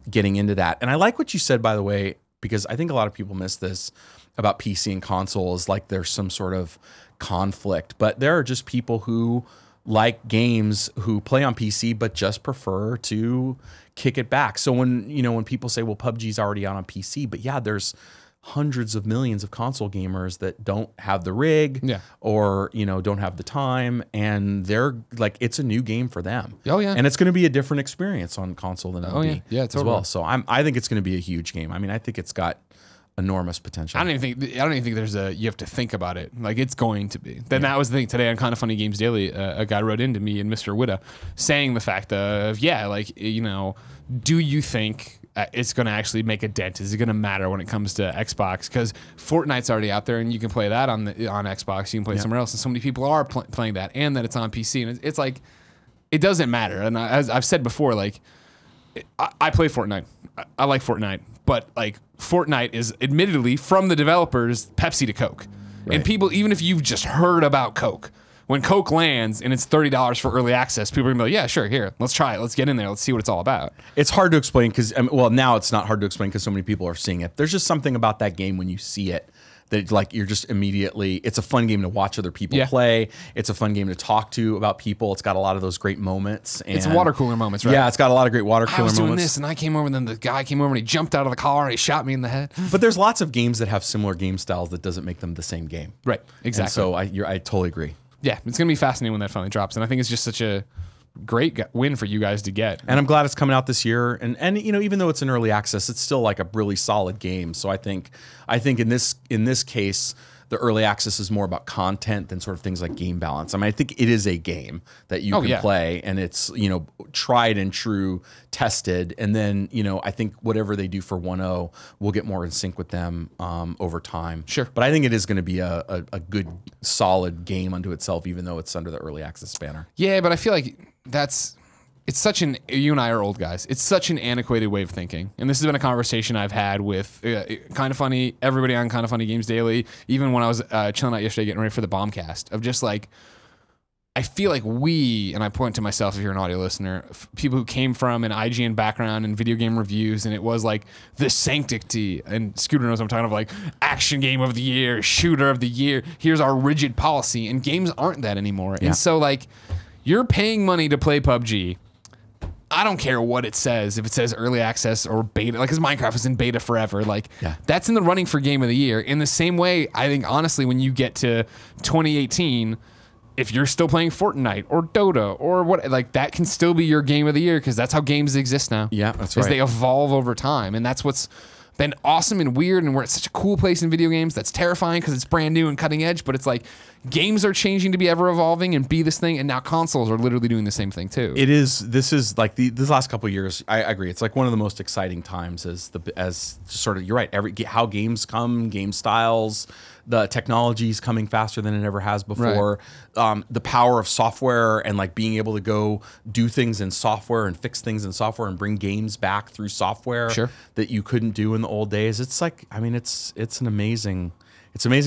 getting into that. And I like what you said, by the way, because I think a lot of people miss this about PC and consoles, like there's some sort of conflict, but there are just people who like games who play on PC but just prefer to kick it back. So when people say, well, PUBG's already out on PC, but yeah, there's hundreds of millions of console gamers that don't have the rig or don't have the time, and they're like, it's a new game for them. And it's going to be a different experience on console than it'll be as well. So I think it's going to be a huge game. I mean, I think it's got enormous potential. I don't even think there's you have to think about it. Like, it's going to be. Then that was the thing today on Kind of Funny Games Daily. A guy wrote into me and Mr. Witta saying the fact of, do you think it's going to actually make a dent? Is it going to matter when it comes to Xbox? Because Fortnite's already out there and you can play that on Xbox. You can play somewhere else, and so many people are playing that, and that it's on PC. And it's like, it doesn't matter. And as I've said before, like, I play Fortnite. I like Fortnite, but like, Fortnite is admittedly, from the developers, Pepsi to Coke. Right. And people, even if you've just heard about Coke, when Coke lands and it's $30 for early access, people are gonna be like, yeah, sure, here, let's try it. Let's get in there. Let's see what it's all about. It's hard to explain because, now it's not hard to explain because so many people are seeing it. There's just something about that game when you see it that, like, you're just immediately, it's a fun game to watch other people play. It's a fun game to talk to about people. It's got a lot of those great moments. And it's water cooler moments, right? Yeah, it's got a lot of great water cooler moments. I was doing this and I came over and then the guy came over and he jumped out of the car and he shot me in the head. But there's lots of games that have similar game styles that doesn't make them the same game. Right, exactly. And so I totally agree. Yeah, it's going to be fascinating when that finally drops. And I think it's just such a great win for you guys to get. And I'm glad it's coming out this year. And you know, even though it's in early access, it's still like a really solid game. So I think in this case, the early access is more about content than sort of things like game balance. I mean, I think it is a game that you can play, and it's, you know, tried and true, tested. And then, you know, I think whatever they do for 1.0 will get more in sync with them over time. Sure. But I think it is going to be a good, solid game unto itself, even though it's under the early access banner. Yeah, but I feel like it's such an, you and I are old guys, it's such an antiquated way of thinking. And this has been a conversation I've had with Kind of Funny, everybody on Kind of Funny Games Daily, even when I was chilling out yesterday getting ready for the Bombcast, of just like, I feel like we, and I point to myself if you're an audio listener, people who came from an IGN background and video game reviews, and it was like the sanctity, and Scooter knows what I'm talking about, like action game of the year, shooter of the year, here's our rigid policy, and games aren't that anymore. Yeah. And so like, you're paying money to play PUBG. I don't care what it says, if it says early access or beta, like, because Minecraft was in beta forever, like, that's in the running for game of the year. In the same way, I think, honestly, when you get to 2018, if you're still playing Fortnite or Dota or what, like, that can still be your game of the year, because that's how games exist now. Yeah, that's right. They evolve over time, and that's what's been awesome and weird, and we're at such a cool place in video games that's terrifying because it's brand new and cutting edge, but it's like games are changing to be ever evolving and be this thing, and now consoles are literally doing the same thing too. This is like this last couple of years, I agree, it's like one of the most exciting times as sort of, you're right, how games come, game styles, the technology's coming faster than it ever has before. Right. The power of software and like being able to go do things in software and fix things in software and bring games back through software that you couldn't do in the old days. It's like, I mean, it's an amazing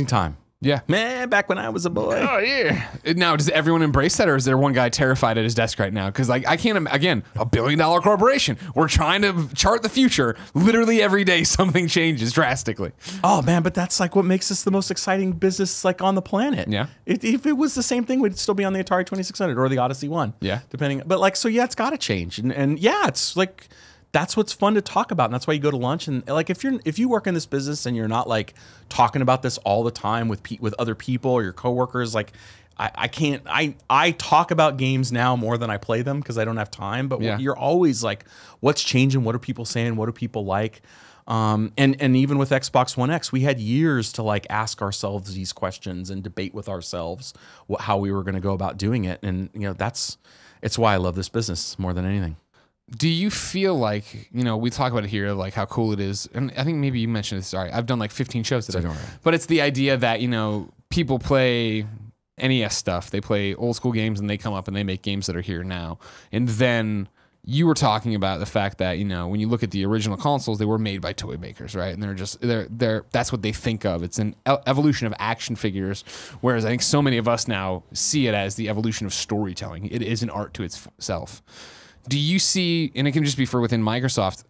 time. Yeah. Man, back when I was a boy. Oh, yeah. Now, does everyone embrace that, or is there one guy terrified at his desk right now? Because, like, I can't, again, $1 billion corporation. We're trying to chart the future. Literally every day, something changes drastically. Oh, man, but that's, like, what makes this the most exciting business, like, on the planet. Yeah. If it was the same thing, we'd still be on the Atari 2600 or the Odyssey 1. Yeah. Depending. But, like, so, yeah, it's got to change. And, yeah, it's, like, that's what's fun to talk about, and that's why you go to lunch. And like, if you work in this business and you're not like talking about this all the time with other people or your coworkers, like I can't. I talk about games now more than I play them because I don't have time. But you're always like, what's changing? What are people saying? What do people like? And even with Xbox One X, we had years to like ask ourselves these questions and debate with ourselves how we were going to go about doing it. And you know, it's why I love this business more than anything. Do you feel like, you know, we talk about it here, like how cool it is, and I think maybe you mentioned this, sorry, I've done like 15 shows today, but it's the idea that, you know, people play NES stuff, they play old school games, and they come up and they make games that are here now, and then you were talking about the fact that, you know, when you look at the original consoles, they were made by toy makers, right? And they're that's what they think of. It's an evolution of action figures, whereas I think so many of us now see it as the evolution of storytelling. It is an art to itself. Do you see, and it can just be for within Microsoft,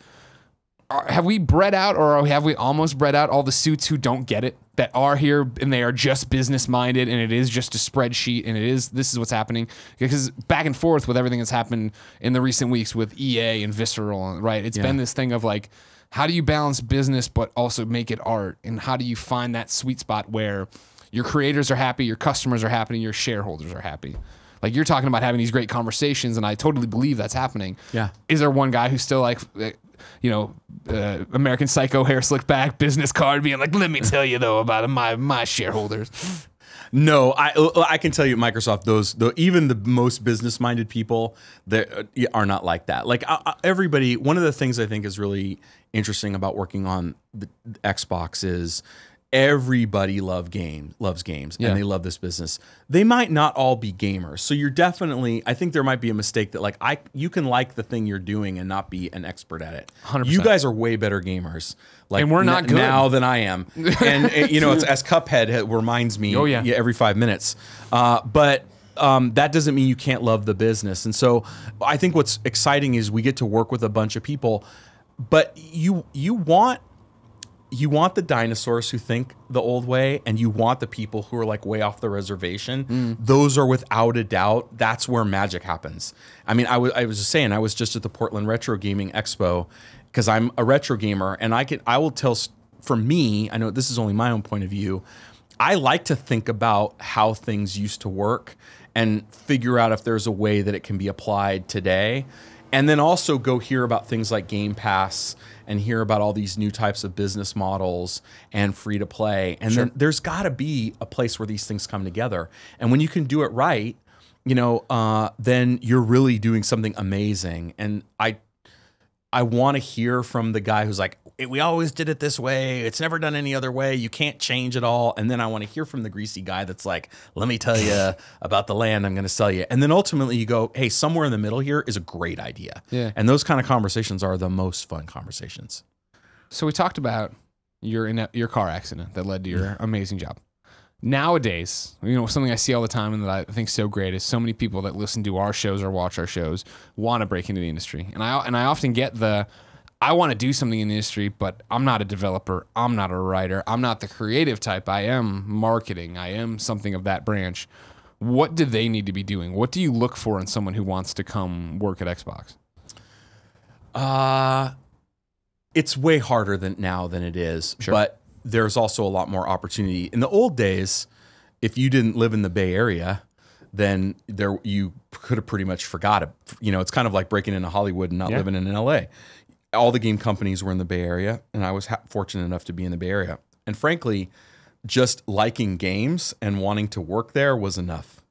have we bred out, or have we almost bred out all the suits who don't get it, that are here and they are just business minded, and it is just a spreadsheet, and this is what's happening? Because back and forth with everything that's happened in the recent weeks with EA and Visceral, right? It's been this thing of like, how do you balance business but also make it art? And how do you find that sweet spot where your creators are happy, your customers are happy, and your shareholders are happy? Like, you're talking about having these great conversations, and I totally believe that's happening. Yeah. Is there one guy who's still like, you know, American Psycho, hair slicked back, business card, being like, let me tell you though about my shareholders? No, I can tell you, Microsoft, even the most business-minded people that are not like that. Like everybody, one of the things I think is really interesting about working on the Xbox is everybody loves games, and they love this business. They might not all be gamers, so you're definitely, I think there might be a mistake that like you can like the thing you're doing and not be an expert at it. 100%. You guys are way better gamers, like, and we're not good now than I am. And you know, it's, as Cuphead reminds me every 5 minutes. But that doesn't mean you can't love the business. And so I think what's exciting is we get to work with a bunch of people, but you want the dinosaurs who think the old way, and you want the people who are like way off the reservation. Those are without a doubt, that's where magic happens. I mean, I was just saying, I was just at the Portland Retro Gaming Expo because I'm a retro gamer, and I will tell, for me, I know this is only my own point of view, I like to think about how things used to work and figure out if there's a way that it can be applied today. And then also go hear about things like Game Pass and hear about all these new types of business models and free to play. And then there's got to be a place where these things come together. And when you can do it right, then you're really doing something amazing. And I want to hear from the guy who's like, we always did it this way. It's never done any other way. You can't change it all. And then I want to hear from the greasy guy that's like, let me tell you about the land I'm going to sell you. And then ultimately you go, hey, somewhere in the middle here is a great idea. Yeah. And those kind of conversations are the most fun conversations. So we talked about your car accident that led to your amazing job. Nowadays, something I see all the time and that I think is so great is so many people that listen to our shows or watch our shows want to break into the industry. And I often get I want to do something in the industry, but I'm not a developer. I'm not a writer. I'm not the creative type. I am marketing. I am something of that branch. What do they need to be doing? What do you look for in someone who wants to come work at Xbox? It's way harder than it is, but there's also a lot more opportunity. In the old days, if you didn't live in the Bay Area, then you could have pretty much forgot it. It's kind of like breaking into Hollywood and not living in LA. All the game companies were in the Bay Area, and I was fortunate enough to be in the Bay Area. And frankly, just liking games and wanting to work there was enough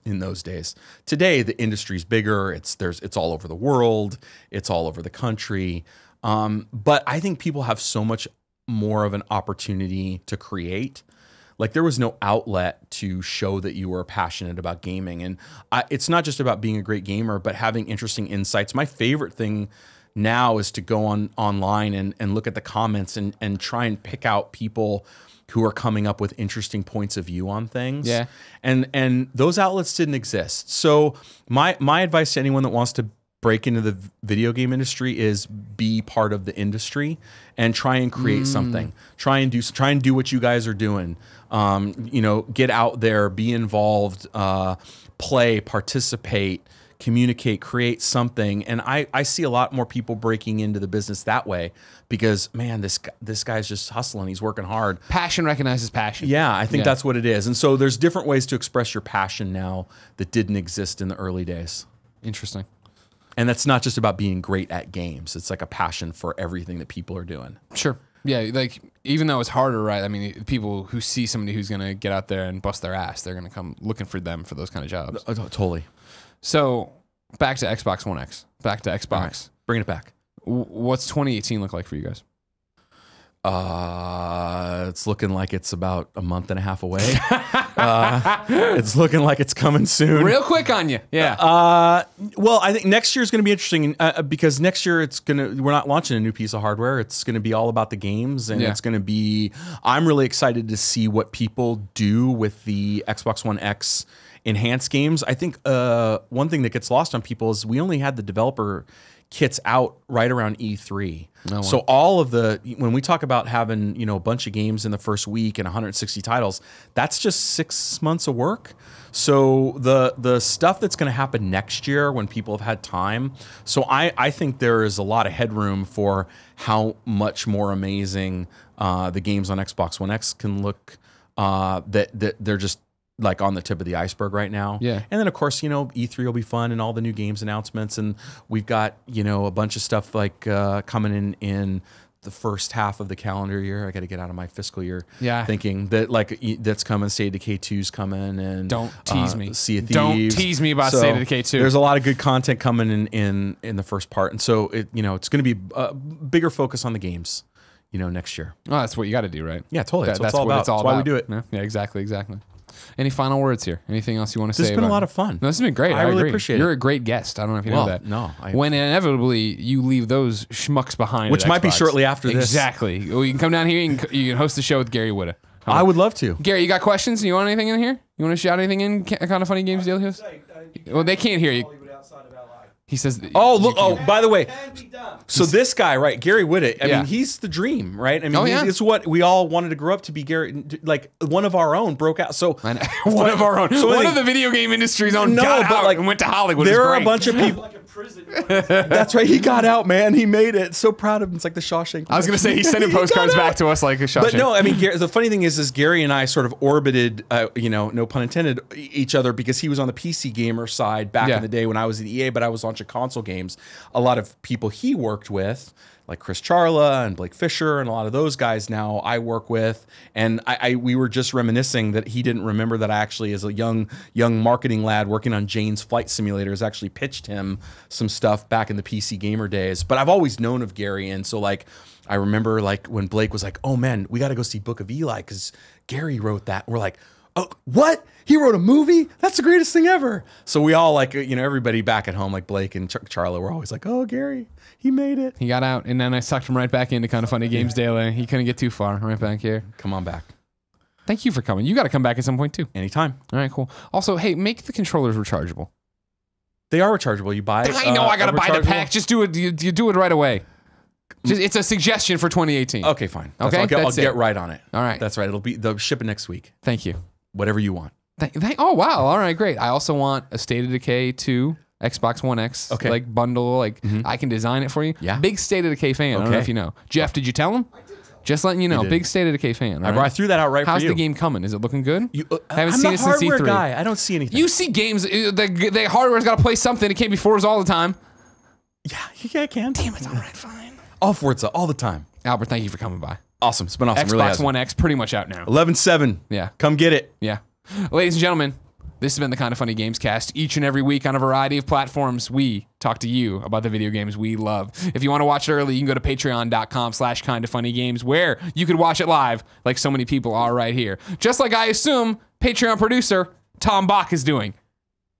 in those days. Today, the industry's bigger. It's all over the world. It's all over the country. But I think people have so much more of an opportunity to create. Like there was no outlet to show that you were passionate about gaming. And it's not just about being a great gamer, but having interesting insights. My favorite thing now is to go online and look at the comments and try and pick out people who are coming up with interesting points of view on things. Yeah. And those outlets didn't exist. So my advice to anyone that wants to break into the video game industry is be part of the industry and try and create something. Try and do what you guys are doing. Get out there, be involved, play, participate, communicate, create something. And I see a lot more people breaking into the business that way because, man, this guy's just hustling. He's working hard. Passion recognizes passion. Yeah, I think that's what it is. And so there's different ways to express your passion now that didn't exist in the early days. Interesting. And that's not just about being great at games. It's like a passion for everything that people are doing. Sure. Yeah, like even though it's harder, right? I mean, people who see somebody who's going to get out there and bust their ass, they're going to come looking for them for those kind of jobs. Totally. So back to Xbox One X. Back to Xbox. Right. Bringing it back. What's 2018 look like for you guys? It's looking like it's about a month and a half away. It's looking like it's coming soon. Real quick on you. Yeah. Well, I think next year is going to be interesting because next year we're not launching a new piece of hardware. It's going to be all about the games, and it's going to be. I'm really excited to see what people do with the Xbox One X enhanced games. I think one thing that gets lost on people is we only had the developer kits out right around E3. Oh, wow. So when we talk about having, a bunch of games in the first week and 160 titles, that's just 6 months of work. So the stuff that's going to happen next year when people have had time. So I think there is a lot of headroom for how much more amazing the games on Xbox One X can look, that they're just like on the tip of the iceberg right now. Yeah. And then of course, E3 will be fun and all the new games announcements. And we've got, a bunch of stuff like coming in the first half of the calendar year. I got to get out of my fiscal year thinking that that's coming. State of Decay 2's coming. And don't tease me. Sea of Thieves. Don't tease me about State of Decay 2. There's a lot of good content coming in the first part. And so it's going to be a bigger focus on the games, next year. Oh, that's what you got to do, right? Yeah, totally. That's what it's all about. That's why we do it. Yeah, exactly. Any final words here? Anything else you want to say? This has been a lot of fun. No, this has been great. I really agree. Appreciate it. You're a great guest. I don't know if you know that. No. When inevitably you leave those schmucks behind, which might be shortly after this. Exactly. Well, you can come down here and you can host the show with Gary Wood. I would love to. Gary, you got questions? You want anything in here? You want to shout anything in? Kind of funny games deal? Well, they can't hear you. He says, Oh, look. Oh, by the way, so this guy, right, Gary Whittick, I mean, he's the dream, right? I mean, it's what we all wanted to grow up to be. Gary, like one of our own broke out. So one of our own. So one of the video game industry's own got out and went to Hollywood. There are a bunch of people. That's right. He got out, man. He made it. So proud of him. It's like the Shawshank. I was going to say, he's sending postcards back to us like a Shawshank. But no, I mean, the funny thing is Gary and I sort of orbited, no pun intended, each other because he was on the PC gamer side back in the day when I was at EA, but I was launching console games. A lot of people he worked with, like Chris Charla and Blake Fisher and a lot of those guys now I work with. And we were just reminiscing that he didn't remember that I actually, as a young marketing lad working on Jane's Flight Simulators, actually pitched him some stuff back in the PC gamer days. But I've always known of Gary. And so like, I remember like when Blake was like, oh man, we got to go see Book of Eli because Gary wrote that. We're like, oh, what? He wrote a movie? That's the greatest thing ever. So we all like, everybody back at home, like Blake and Charla, were always like, oh, Gary, he made it. He got out, and then I sucked him right back into Kind of Funny Games Daily. He couldn't get too far. Right back here. Come on back. Thank you for coming. You got to come back at some point, too. Anytime. All right, cool. Also, hey, make the controllers rechargeable. They are rechargeable. You buy I know I got to buy the pack. Just do it. You do it right away. It's a suggestion for 2018. Okay, fine. Okay, I'll get right on it. All right. That's right. They'll ship it next week. Thank you. Whatever you want. Oh, wow. All right, great. I also want a State of Decay 2 Xbox One X like bundle. Like I can design it for you. Yeah. Big State of Decay fan. I don't know if you know. Jeff, did you tell him? I did tell him. Just letting you know. Big State of Decay fan. I threw that out right How's for you. How's the game coming? Is it looking good? I haven't seen it since E3. Guy. I don't see anything. You see games. The hardware's got to play something. It can't be Forza all the time. Yeah, I can. Damn it. All right, fine. All Forza all the time. Albert, thank you for coming by. Awesome. It's been awesome. Xbox really One X pretty much out now. 11/7. Yeah. Come get it. Yeah. Ladies and gentlemen, this has been the Kind of Funny Games cast. Each and every week on a variety of platforms, we talk to you about the video games we love. If you want to watch it early, you can go to patreon.com/kindoffunnygames, where you could watch it live like so many people are right here. Just like I assume Patreon producer Tom Bach is doing.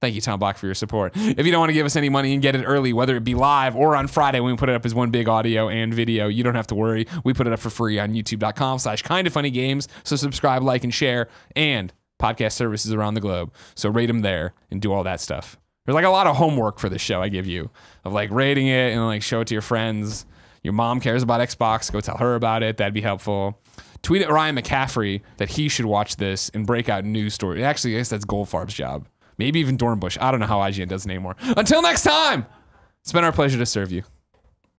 Thank you, Tom Bach, for your support. If you don't want to give us any money and get it early, whether it be live or on Friday when we put it up as one big audio and video, you don't have to worry. We put it up for free on youtube.com/kindoffunnygames. So subscribe, like, and share, and podcast services around the globe. So rate them there and do all that stuff. There's like a lot of homework for this show I give you of like rating it and like show it to your friends. Your mom cares about Xbox. Go tell her about it. That'd be helpful. Tweet at Ryan McCaffrey that he should watch this and break out news stories. Actually, I guess that's Goldfarb's job. Maybe even Dornbush. I don't know how IGN does it anymore. Until next time, it's been our pleasure to serve you.